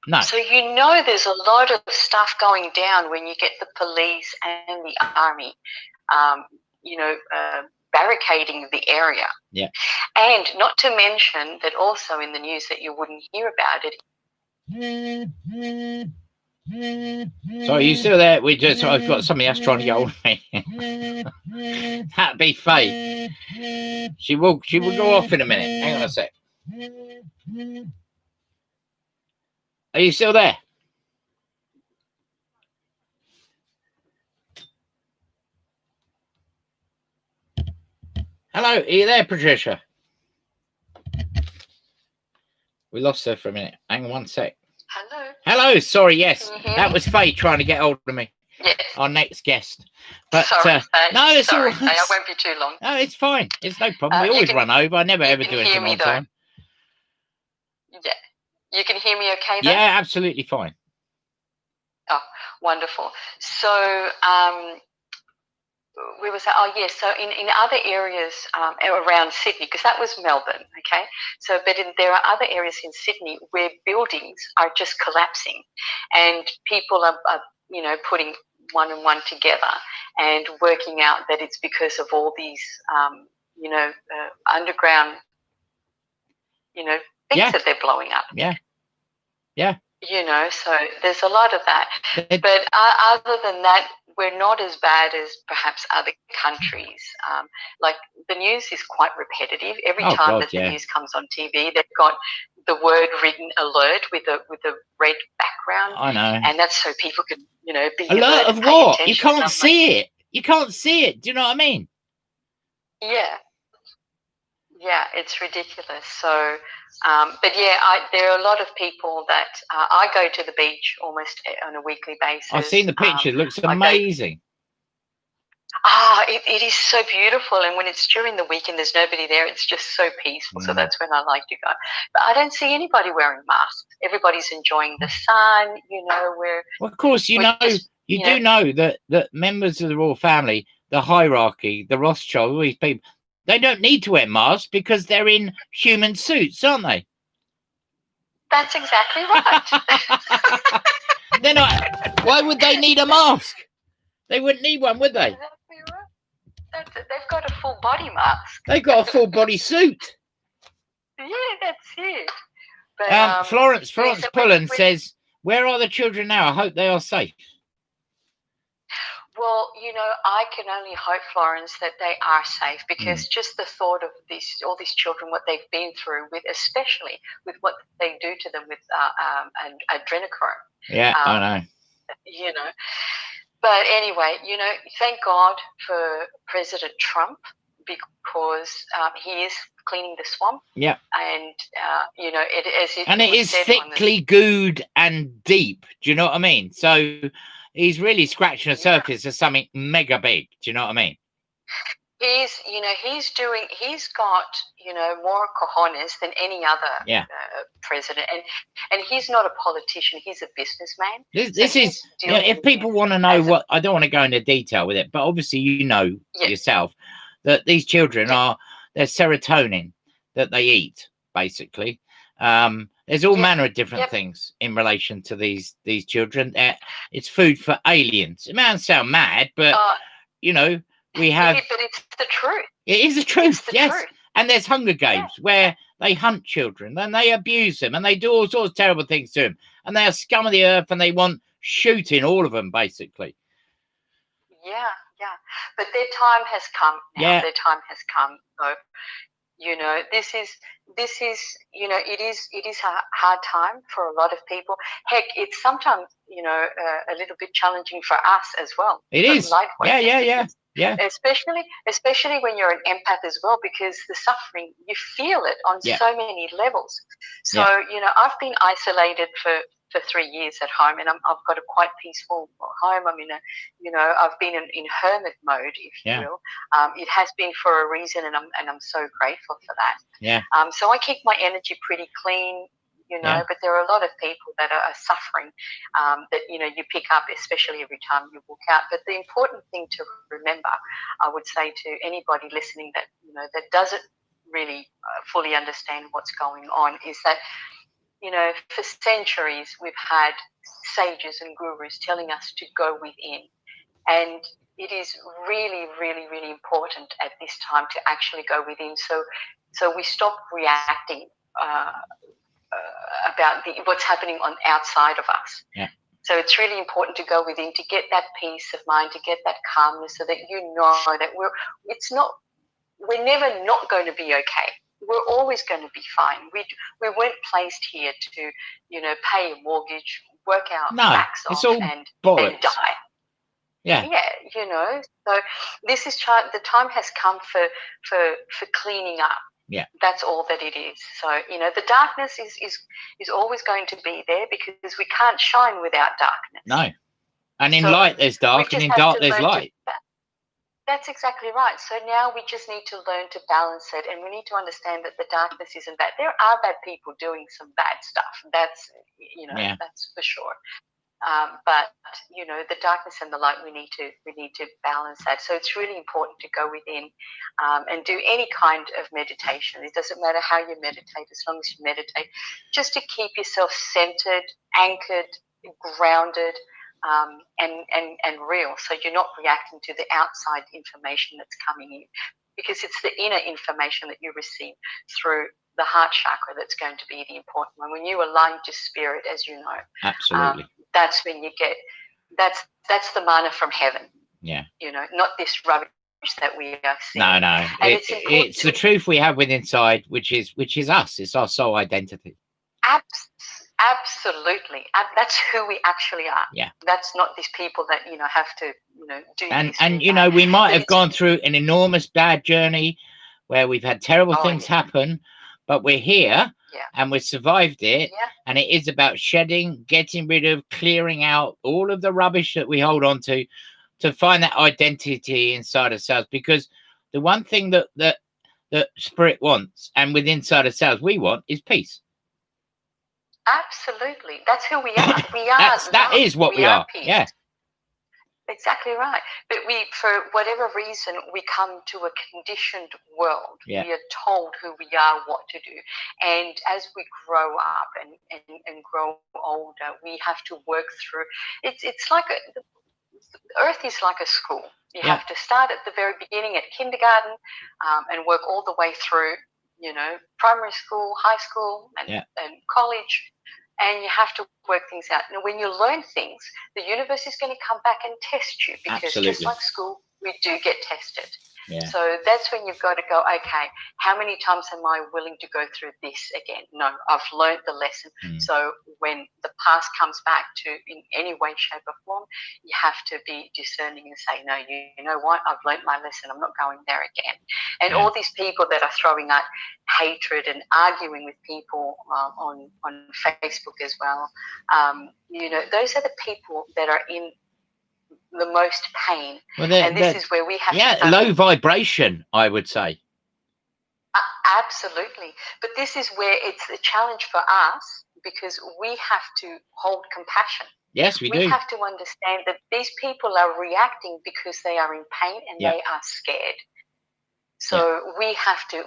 No. So there's a lot of stuff going down when you get the police and the army, barricading the area. Yeah. And not to mention that also in the news that you wouldn't hear about it. So are you still there? I've got somebody else trying to get hold of me. That'd be Faye. She will go off in a minute. Hang on a sec. Are you still there? Hello, are you there, Patricia? We lost her for a minute. Hang on one sec. Hello, sorry, yes. That was Faye trying to get hold of me. Yes. Our next guest. But sorry, no, it's all right. I won't be too long. No, it's fine. It's no problem. We always run over. I never ever do anything on time. Yeah. You can hear me okay though? Yeah, absolutely fine. Oh, wonderful. So we were saying, so in other areas around Sydney, because that was Melbourne, okay? So, but there are other areas in Sydney where buildings are just collapsing, and people are putting one and one together and working out that it's because of all these, underground, things that they're blowing up. Yeah. Yeah. So there's a lot of that. But other than that, we're not as bad as perhaps other countries. Like the news is quite repetitive. Every time that the news comes on TV, they've got the word written alert with a red background. I know. And that's so people can, be alert of what? You can't see it. You can't see it. Do you know what I mean? Yeah. Yeah, it's ridiculous. So, but there are a lot of people that I go to the beach almost on a weekly basis. I've seen the picture. It looks amazing. It is so beautiful. And when it's during the week and there's nobody there, it's just so peaceful. So that's when I like to go. But I don't see anybody wearing masks. Everybody's enjoying the sun. Well, of course, you know You do know that members of the royal family, the hierarchy, the Rothschild, all these people, they don't need to wear masks because they're in human suits, aren't they? That's exactly right. They're not. Why would they need a mask? They wouldn't need one, would they? Exactly right. They've got a full body mask. They've got a full body suit. Yeah, that's it. But, Florence yes, Pullen says, "Where are the children now? I hope they are safe." Well, I can only hope, Florence, that they are safe, because just the thought of all these children, what they've been through, especially with what they do to them with adrenochrome. Yeah, I know. But anyway, thank God for President Trump, because he is cleaning the swamp. Yeah. And, it is thickly gooed and deep. Do you know what I mean? So he's really scratching the surface of something mega big. Do you know what I mean? He's got, more cojones than any other president. And he's not a politician. He's a businessman. This is, if people want to know what, I don't want to go into detail with it, but obviously, yourself that these children they're serotonin that they eat, basically. There's all manner of different things in relation to these children. It's food for aliens. It might sound mad, but, we have... But it's the truth. It is the truth, yes. Truth. And there's Hunger Games where they hunt children and they abuse them and they do all sorts of terrible things to them. And they are scum of the earth and they want shooting all of them, basically. Yeah. But their time has come now. Yeah. Their time has come. So, this is, it is a hard time for a lot of people. Heck, it's sometimes, a little bit challenging for us as well. It is. Yeah. Especially when you're an empath as well, because the suffering, you feel it on so many levels. So, I've been isolated for 3 years at home, and I've got a quite peaceful home. I'm in I've been in hermit mode, if you will. It has been for a reason, and I'm so grateful for that. Yeah. So I keep my energy pretty clean, but there are a lot of people that are suffering that, you pick up, especially every time you walk out. But the important thing to remember, I would say to anybody listening that, that doesn't really fully understand what's going on, is that, for centuries we've had sages and gurus telling us to go within. And it is really, really, really important at this time to actually go within. So we stop reacting about what's happening on outside of us. Yeah. So it's really important to go within, to get that peace of mind, to get that calmness, so that that we're never not going to be okay. We're always going to be fine. We weren't placed here to, pay a mortgage, work our backs off, and die. Yeah. Yeah, So this is the time has come for cleaning up. Yeah. That's all that it is. So, the darkness is always going to be there, because we can't shine without darkness. No. And in light there's dark, and in dark there's light. That's exactly right. So now we just need to learn to balance it, and we need to understand that the darkness isn't bad. There are bad people doing some bad stuff. That's, that's for sure. But the darkness and the light, we need to balance that. So it's really important to go within and do any kind of meditation. It doesn't matter how you meditate, as long as you meditate, just to keep yourself centered, anchored, grounded, and real. So you're not reacting to the outside information that's coming in, because it's the inner information that you receive through the heart chakra that's going to be the important one. When you align to spirit, as you know, absolutely, that's when you get that's the manna from heaven. Yeah, not this rubbish that we are seeing. No, it's the truth we have within inside, which is us. It's our soul identity. Absolutely, that's who we actually are. Yeah, that's not these people that have to do. And we might have gone through an enormous bad journey where we've had terrible things happen, but we're here and we've survived it. Yeah. And it is about shedding, getting rid of, clearing out all of the rubbish that we hold on to find that identity inside ourselves. Because the one thing that spirit wants, and within inside ourselves we want, is peace. Absolutely, that's who we are. We are. That is what we are. Peace. Yeah. Exactly right. But we, for whatever reason, we come to a conditioned world. Yeah. We are told who we are, what to do. And as we grow up and grow older, we have to work through. It's like Earth is like a school. You Yeah. have to start at the very beginning at kindergarten and work all the way through, primary school, high school, and college. And you have to work things out. Now, when you learn things, the universe is going to come back and test you, because Absolutely. just like school, we do get tested. Yeah. So that's when you've got to go, okay, how many times am I willing to go through this again? No, I've learned the lesson. So when the past comes back to in any way, shape or form, you have to be discerning and say, no, you know what? I've learned my lesson. I'm not going there again. And all these people that are throwing out hatred and arguing with people on Facebook as well, those are the people that are in the most pain. Well, and this is where we have to low vibration, I would say. Absolutely. But this is where it's a challenge for us, because we have to hold compassion. Yes, we do. We have to understand that these people are reacting because they are in pain and they are scared. So we have to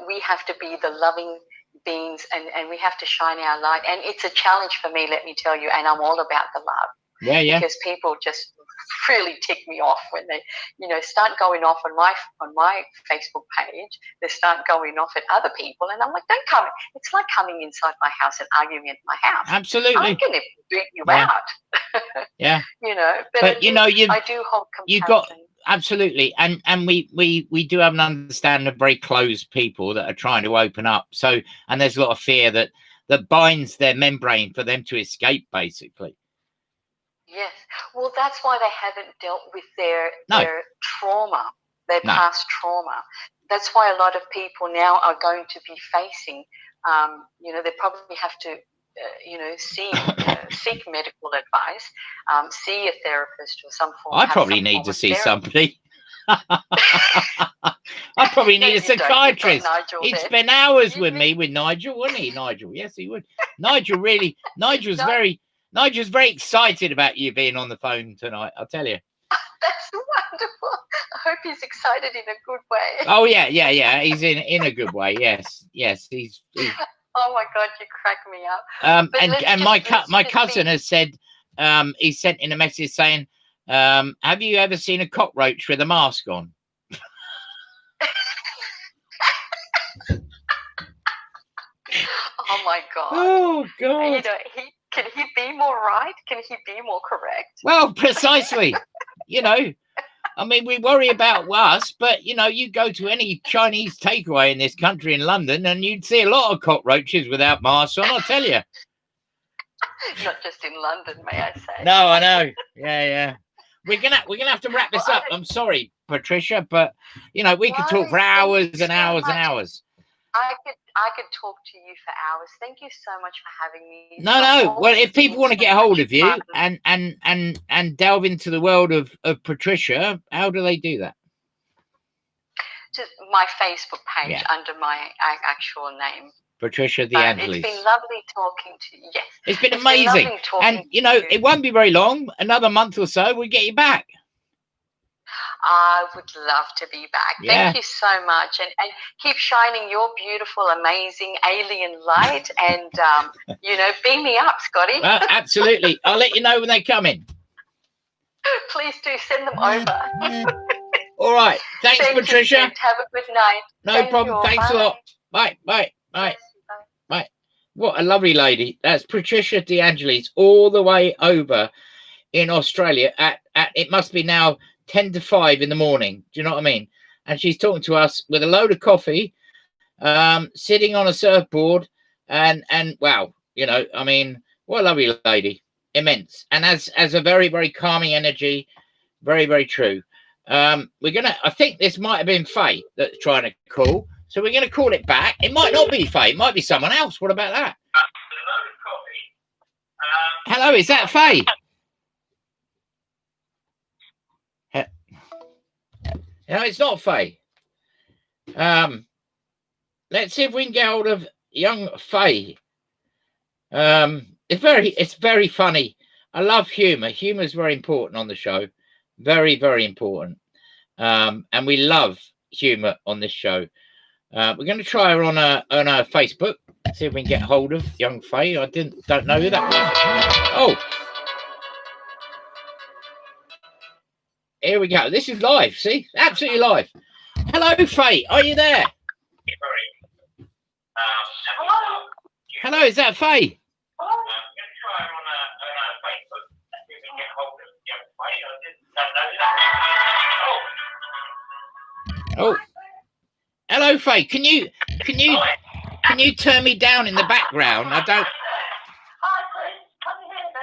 be the loving beings, and we have to shine our light. And it's a challenge for me, let me tell you, and I'm all about the love. Yeah. Because people just really tick me off when they, start going off on my Facebook page. They start going off at other people, and I'm like, don't come. It's like coming inside my house and arguing in my house. Absolutely. I'm going to beat you out. Yeah. But I do hold compassion. You got absolutely, and we do have an understanding of very closed people that are trying to open up. So, and there's a lot of fear that binds their membrane for them to escape, basically. Yes. Well, that's why they haven't dealt with their trauma, their past trauma. That's why a lot of people now are going to be facing, they probably have to, seek medical advice, see a therapist or some form. I probably need to see somebody. I probably need a psychiatrist. He'd spend hours with me, with Nigel, wouldn't he? Nigel, yes, he would. Nigel's very excited about you being on the phone tonight, I'll tell you. That's wonderful. I hope he's excited in a good way. Oh, yeah. He's in a good way, yes. He's Oh, my God, you crack me up. And my cousin has said, he sent in a message saying, have you ever seen a cockroach with a mask on? Oh, my God. Oh, God. Can he be more right? Can he be more correct? Well, precisely. I mean, we worry about us, but, you go to any Chinese takeaway in this country in London and you'd see a lot of cockroaches without masks on, I'll tell you. Not just in London, may I say. No, I know. Yeah. We're gonna have to wrap this up. I'm sorry, Patricia, but, we could talk for hours and hours and hours. I could talk to you for hours. Thank you so much for having me. No. Well, if people want to get hold of you and delve into the world of Patricia, how do they do that? Just my Facebook page under my actual name. Patricia DeAngelis. It's been lovely talking to you. Yes. It's been amazing. And, it won't be very long. Another month or so, we'll get you back. I would love to be back. Thank you so much. And keep shining your beautiful, amazing alien light. And, beam me up, Scotty. Well, absolutely. I'll let you know when they come in. Please do send them over. All right. Thanks, Patricia. Have a good night. No problem. Thanks a lot. Bye. Bye. What a lovely lady. That's Patricia DeAngelis, all the way over in Australia at it must be now 10 to 5 in the morning. Do you know what I mean? And she's talking to us with a load of coffee, sitting on a surfboard, and wow, I mean, what a lovely lady. Immense. And as a very, very calming energy, very, very true. I think this might have been Faye that's trying to call. So we're going to call it back. It might not be Faye. It might be someone else. What about that? Hello, is that Faye? No, it's not Faye. Let's see if we can get hold of young Faye. It's very funny. I love humour. Humour is very important on the show. Very, very important. And we love humour on this show. We're going to try her on a Facebook. See if we can get hold of young Faye. I don't know who that was. Oh, here we go. This is live. See, absolutely live. Hello, Faye. Are you there? Hello. Hello, is that Faye? Oh, hello, Faye. Can you turn me down in the background? I don't. Hi, Chris. Can you hear me?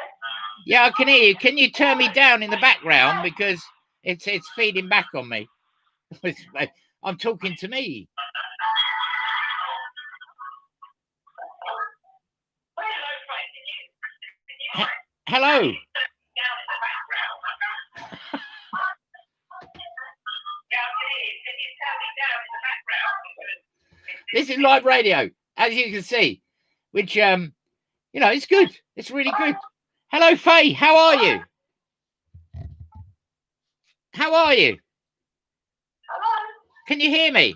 Yeah, I can hear you. Can you turn me down in the background because it's feeding back on me? I'm talking to me. Hello. This is live radio, as you can see, which it's good. It's really good. Hello, Faye. How are you? How are you? Hello. Can you hear me?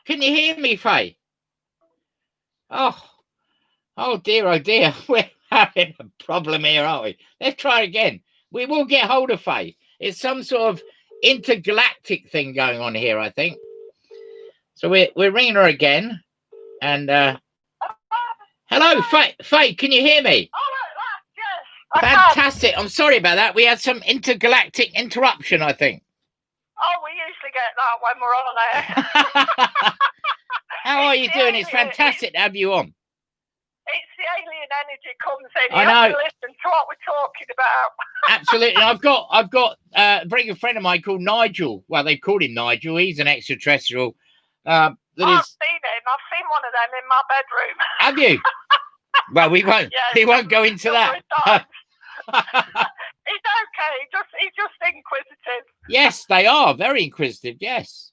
Can you hear me, Faye? Oh dear, oh dear. We're having a problem here, aren't we? Let's try again. We will get hold of Faye. It's some sort of intergalactic thing going on here, I think. So we're ringing her again. And hello, Faye. Faye, can you hear me? Yes. Fantastic. I'm sorry about that. We had some intergalactic interruption, I think. Oh, we usually get that when we're on air. How are you doing? It's fantastic to have you on. It's the alien energy comes in. I You know. have to listen to what we're talking about. Absolutely. I've got a very good friend of mine called Nigel. Well, they called him Nigel. He's an extraterrestrial. I've seen him. I've seen one of them in my bedroom. Have you? Well, we won't. Yes, we won't go into that. He's okay. He's just inquisitive. Yes, they are very inquisitive. Yes.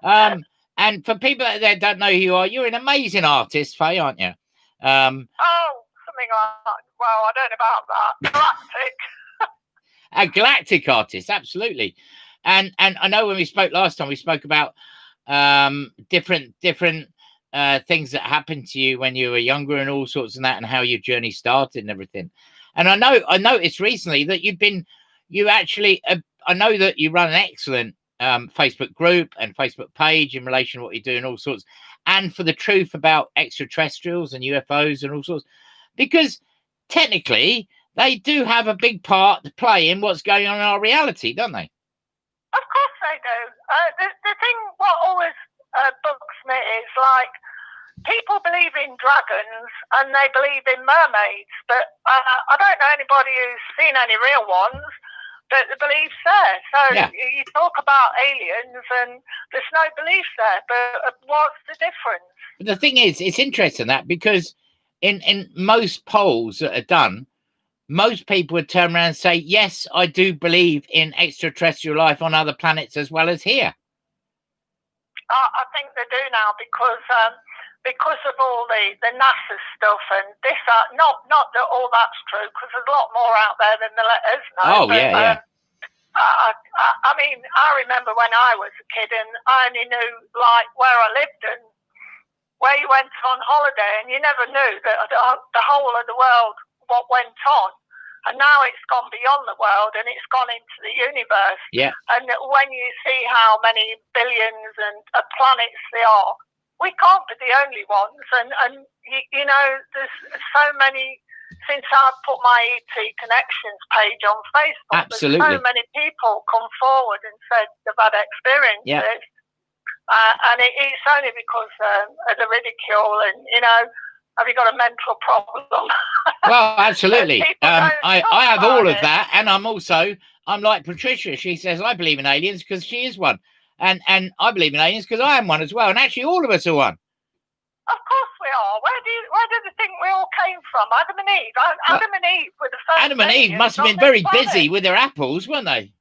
And for people that don't know who you are, you're an amazing artist, Faye, aren't you? Something like that. Well, I don't know about that. Galactic. A galactic artist, absolutely. And I know when we spoke last time, we spoke about different things that happened to you when you were younger and all sorts of that, and how your journey started and everything. And I noticed recently that I know that you run an excellent Facebook group and Facebook page in relation to what you do and all sorts, and for the truth about extraterrestrials and UFOs and all sorts, because technically they do have a big part to play in what's going on in our reality, don't they? Of course they do. The thing what always bugs me is, like, people believe in dragons and they believe in mermaids, but I don't know anybody who's seen any real ones, but the belief's there. So Yeah. You talk about aliens and there's no belief there, but what's the difference? But the thing is, it's interesting that, because in most polls that are done, most people would turn around and say, yes, I do believe in extraterrestrial life on other planets as well as here. I think they do now because of all the NASA stuff and this. Not that all that's true, because there's a lot more out there than they let us know. Oh, yeah. I mean, I remember when I was a kid and I only knew, like, where I lived and where you went on holiday, and you never knew that the whole of the world, what went on. And now it's gone beyond the world and it's gone into the universe. Yeah. And when you see how many billions and planets there are, we can't be the only ones. And you know, there's so many, since I've put my ET Connections page on Facebook, absolutely, there's so many people come forward and said they've had experiences. Yeah. And it's only because of the ridicule and, you know, have you got a mental problem? Well, absolutely. I have all of it. that, and I'm like Patricia. She says I believe in aliens because she is one, and I believe in aliens because I am one as well. And actually, all of us are one. Of course we are. Where do you think we all came from? Adam and Eve. Adam and Eve were the first. Adam and Eve must have been very busy with their apples, weren't they?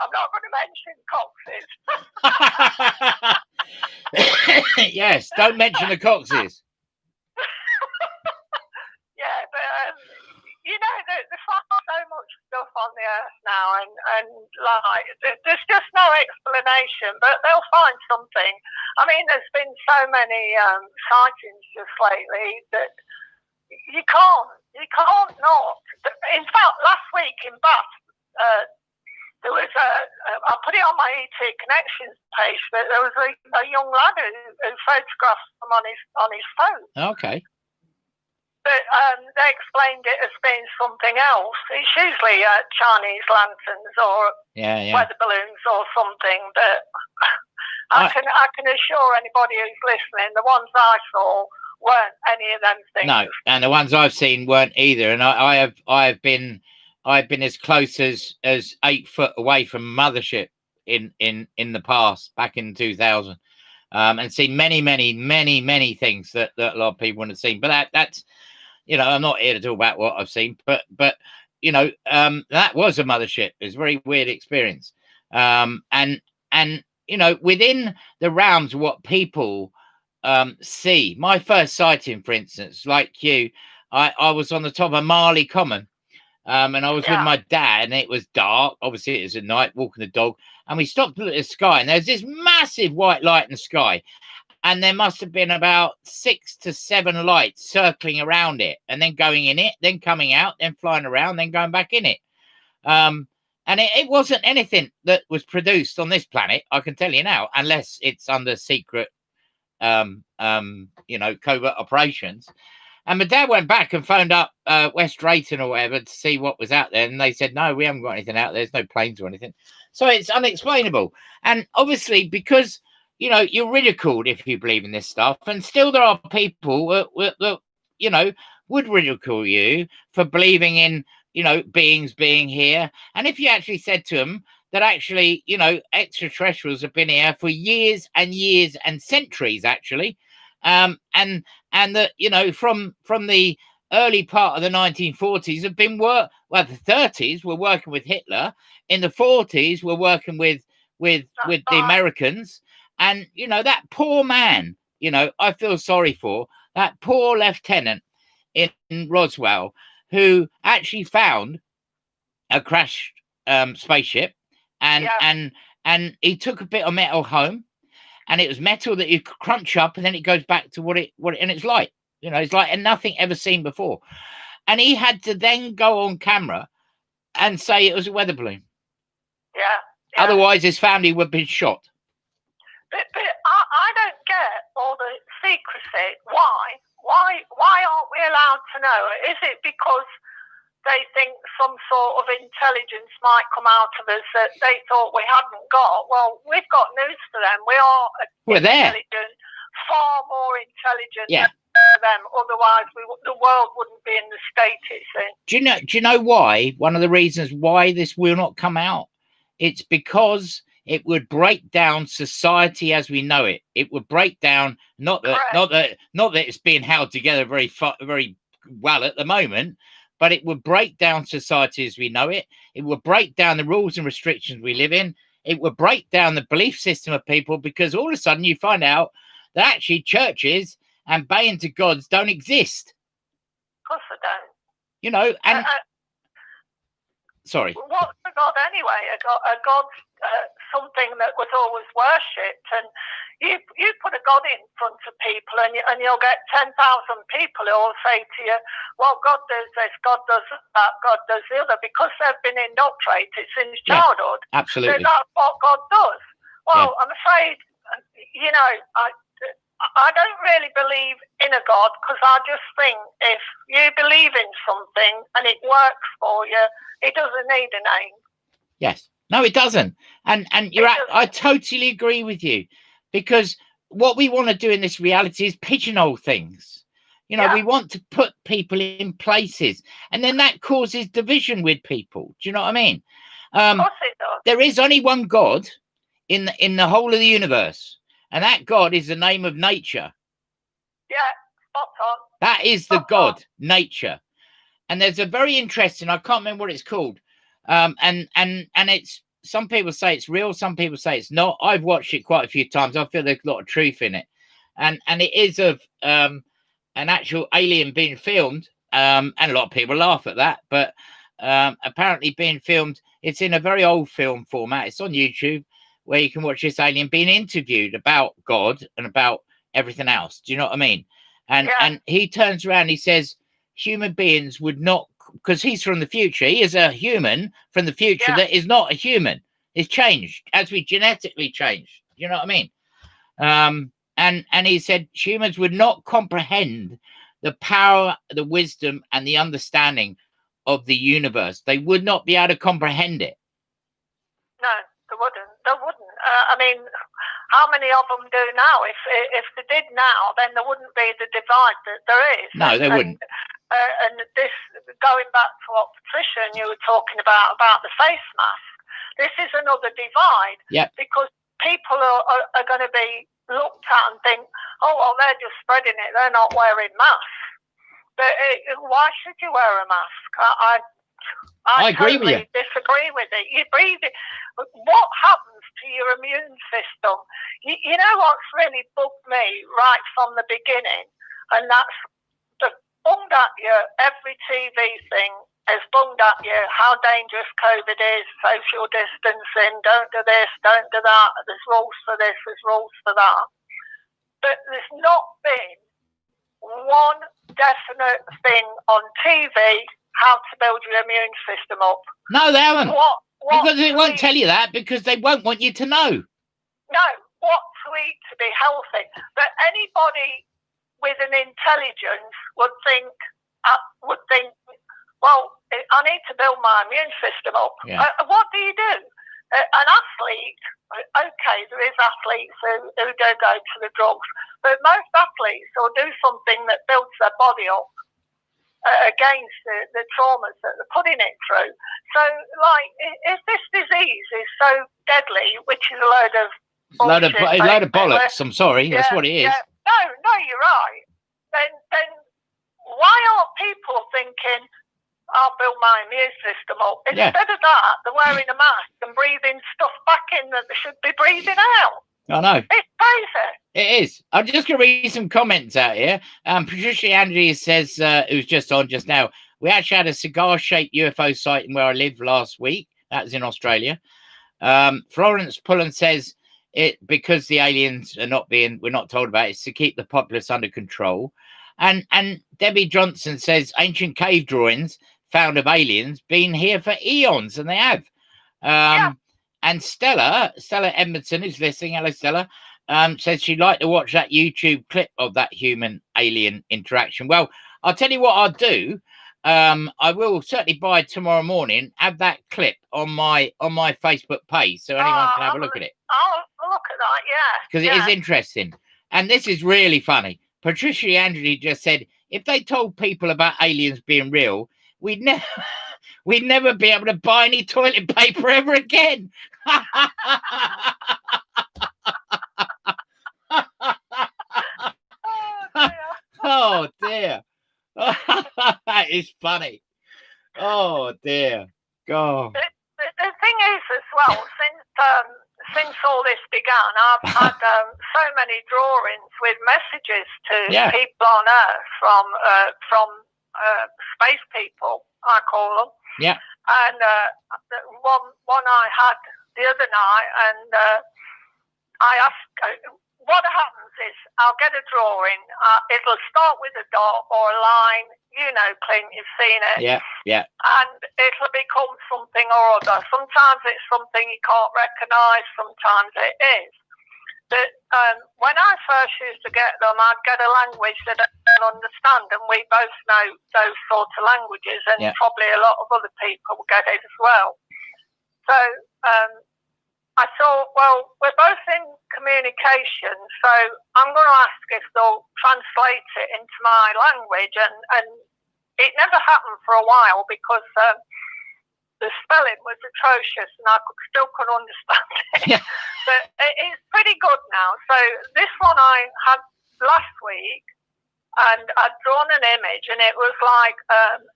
I'm not going to mention coxes. Yes, don't mention the coxes. Earth now, and like there's just no explanation, but they'll find something. I mean, there's been so many sightings just lately that you can't not. In fact, last week in Bath, there was I put it on my ET Connections page, but there was a young lad who photographed them on his phone. Okay. But they explained it as being something else. It's usually Chinese lanterns or weather balloons or something. But I can assure anybody who's listening, the ones I saw weren't any of them things. No, and the ones I've seen weren't either. And I've been as close as 8 foot away from mothership in the past, back in 2000, and seen many things that a lot of people wouldn't have seen. But that's, you know, I'm not here to talk about what I've seen, but you know, that was a mothership. It was a very weird experience. And you know, within the realms of what people see, my first sighting, for instance, like you, I was on the top of Marley Common, and I was with my dad, and it was dark. Obviously, it was at night, walking the dog, and we stopped to look at the sky, and there's this massive white light in the sky. And there must have been about 6 to 7 lights circling around it, and then going in it, then coming out, then flying around, then going back in it. And it wasn't anything that was produced on this planet, I can tell you now, unless it's under secret, you know, covert operations. And my dad went back and phoned up West Drayton or whatever to see what was out there, and they said, no, we haven't got anything out there. There's no planes or anything. So it's unexplainable. And obviously, because you know, you're ridiculed if you believe in this stuff. And still there are people that you know, would ridicule you for believing in, you know, beings being here. And if you actually said to them that actually, you know, extraterrestrials have been here for years and years and centuries, actually, and that, you know, from the early part of the 1940s have been the 30s were working with Hitler. In the 40s, we're working with the Americans. And, you know, that poor man, you know, I feel sorry for that poor lieutenant in Roswell who actually found a crashed spaceship and he took a bit of metal home, and it was metal that you could crunch up, and then it goes back to what and it's light, you know, it's like nothing ever seen before. And he had to then go on camera and say it was a weather balloon. Yeah. Otherwise, his family would have been shot. But I don't get all the secrecy. Why aren't we allowed to know? Is it because they think some sort of intelligence might come out of us that they thought we hadn't got? Well, we've got news for them. We're intelligent, far more intelligent than them. Otherwise, the world wouldn't be in the state it's in. Do you know why? One of the reasons why this will not come out, it's because it would break down society as we know it. It would break down not that it's being held together very well at the moment, but it would break down society as we know it. It would break down the rules and restrictions we live in. It would break down the belief system of people, because all of a sudden you find out that actually churches and baying to gods don't exist. Of course they don't. You know, and sorry. What's a god anyway? A god's something that was always worshipped, and you put a god in front of people, and you'll get 10,000 people who will say to you, "Well, God does this, God does that, God does the other," because they've been indoctrinated since childhood. Absolutely, so that's what God does. Well, I'm afraid, you know, I don't really believe in a God, because I just think if you believe in something and it works for you, it doesn't need a name. Yes. No, it doesn't. And I totally agree with you, because what we want to do in this reality is pigeonhole things. You know, we want to put people in places, and then that causes division with people. Do you know what I mean? Of course it does. There is only one God in the whole of the universe, and that God is the name of nature. Yeah, spot on. That is the God, nature. And there's a very interesting, I can't remember what it's called. And it's, some people say it's real, some people say it's not. I've watched it quite a few times. I feel there's a lot of truth in it. And it is of an actual alien being filmed. And a lot of people laugh at that. But apparently being filmed. It's in a very old film format. It's on YouTube, where you can watch this alien being interviewed about God and about everything else. Do you know what I mean? And he turns around, he says human beings would not, because he's from the future. He is a human from the future that is not a human. It's changed, as we genetically changed. You know what I mean? And he said humans would not comprehend the power, the wisdom, and the understanding of the universe. They would not be able to comprehend it. No, they wouldn't. They wouldn't. I mean, how many of them do now? If they did now, then there wouldn't be the divide that there is. No, they wouldn't. And this, going back to what Patricia and you were talking about the face mask, this is another divide. Yeah. Because people are going to be looked at and think, oh, well, they're just spreading it. They're not wearing masks. But why should you wear a mask? I agree with you. Disagree with it. You breathe it. What happens to your immune system? You know what's really bugged me right from the beginning, and that's the bunged at you. Every TV thing has bunged at you how dangerous COVID is, social distancing. Don't do this, don't do that. There's rules for this, there's rules for that. But there's not been one definite thing on TV how to build your immune system up. No, they haven't. What because it won't tell you that, because they won't want you to know. No, what to eat to be healthy. But anybody with an intelligence would think, well, I need to build my immune system up. Yeah. What do you do? An athlete, okay, there is athletes who do go to the drugs, but most athletes will do something that builds their body up against the traumas that they're putting it through. So, like, if this disease is so deadly, which is a load of bollocks, I'm sorry, that's what it is. Yeah. No, you're right. Then why aren't people thinking, I'll build my immune system up? Instead of that, they're wearing a mask and breathing stuff back in that they should be breathing out. I know. It's crazy. It is. I'm just going to read some comments out here. Patricia Andrews says, who's just on just now, we actually had a cigar-shaped UFO sighting where I live last week. That was in Australia. Florence Pullen says, because the aliens we're not told about it, it's to keep the populace under control. And Debbie Johnson says, ancient cave drawings found of aliens been here for eons, and they have. And Stella Edmondson, who's listening, hello Stella, says she'd like to watch that YouTube clip of that human-alien interaction. Well, I'll tell you what I'll do. I will certainly by tomorrow morning have that clip on my Facebook page, so anyone can have a look at it. I'll look at that, because it is interesting, and this is really funny. Patricia Andrews just said, if they told people about aliens being real, we'd never be able to buy any toilet paper ever again. Oh dear. That is funny. Oh dear. God. The thing is as well, since all this began, I've had so many drawings with messages to people on Earth from space people, I call them. Yeah. And one I had the other night, and I asked, what happens is I'll get a drawing. It'll start with a dot or a line. You know, Clint, you've seen it. Yeah. And it'll become something or other. Sometimes it's something you can't recognise. Sometimes it is. But when I first used to get them, I'd get a language that I don't understand, and we both know those sorts of languages, and probably a lot of other people will get it as well. So I thought, well, we're both in communication, so I'm going to ask if they'll translate it into my language, and it never happened for a while because the spelling was atrocious and I still couldn't understand it. Yeah. But it's pretty good now. So this one I had last week, and I'd drawn an image, and it was like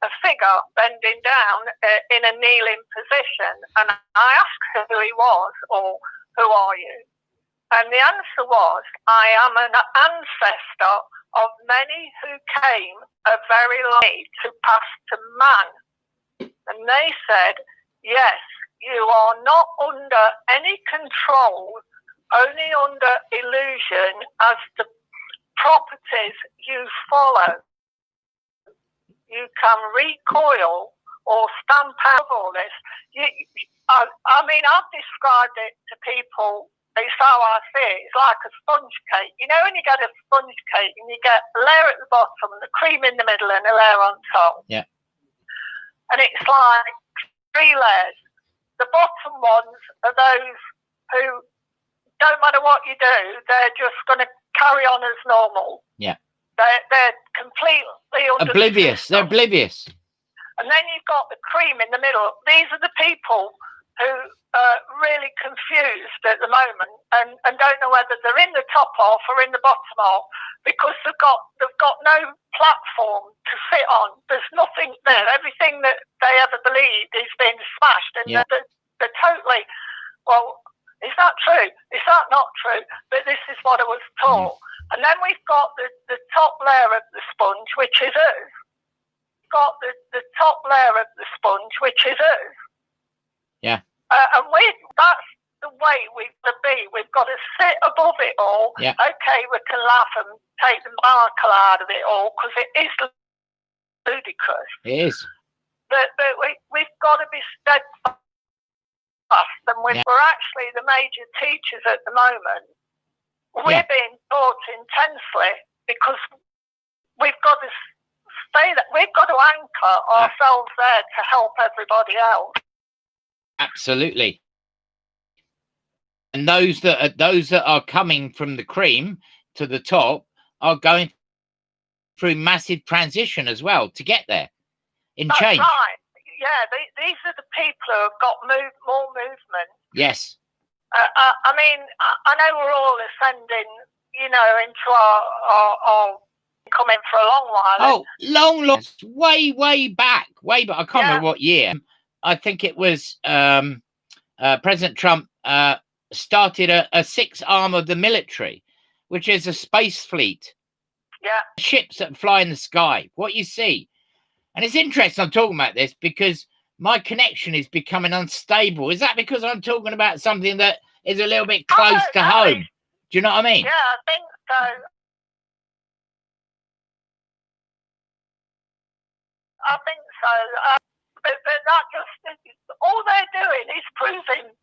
a figure bending down in a kneeling position. And I asked her who he was, or who are you? And the answer was, I am an ancestor of many who came a very long way to pass to man. And they said, yes, you are not under any control, only under illusion as the properties you follow. You can recoil or stamp out all this. I mean, I've described it to people. It's how I see it. It's like a sponge cake. You know, when you get a sponge cake and you get a layer at the bottom, the cream in the middle, and a layer on top. Yeah. And it's like 3 layers. The bottom ones are those who don't matter what you do, they're just going to carry on as normal. Yeah. They're completely oblivious. They're oblivious. And then you've got the cream in the middle. These are the people who are really confused at the moment and don't know whether they're in the top half or in the bottom half, because they've got no platform to sit on. There's nothing there. Everything that they ever believed is being smashed, and they're totally, well, is that true? Is that not true? But this is what I was taught. And then we've got the top layer of the sponge, which is us. Got the top layer of the sponge, which is us. Yeah. And that's the way we've got to be. We've got to sit above it all. Yeah. Okay, we can laugh and take the sparkle out of it all, because it is ludicrous. It is. But we've got to be steadfast. And we're actually the major teachers at the moment. We're being taught intensely because we've got to say that we've got to anchor ourselves there to help everybody else. Absolutely. And those that are coming from the cream to the top are going through massive transition as well to get there in change. Right. Yeah, these are the people who have got more movement. Yes. I mean, I know we're all ascending, you know, into our coming for a long while. Oh, long, way back. I can't remember what year. I think it was President Trump started a 6th arm of the military, which is a space fleet. Yeah. Ships that fly in the sky. What you see. And it's interesting I'm talking about this because my connection is becoming unstable. Is that because I'm talking about something that is a little bit close to home? Do you know what I mean? Yeah, I think so. I think so. But that just, all they're doing is proving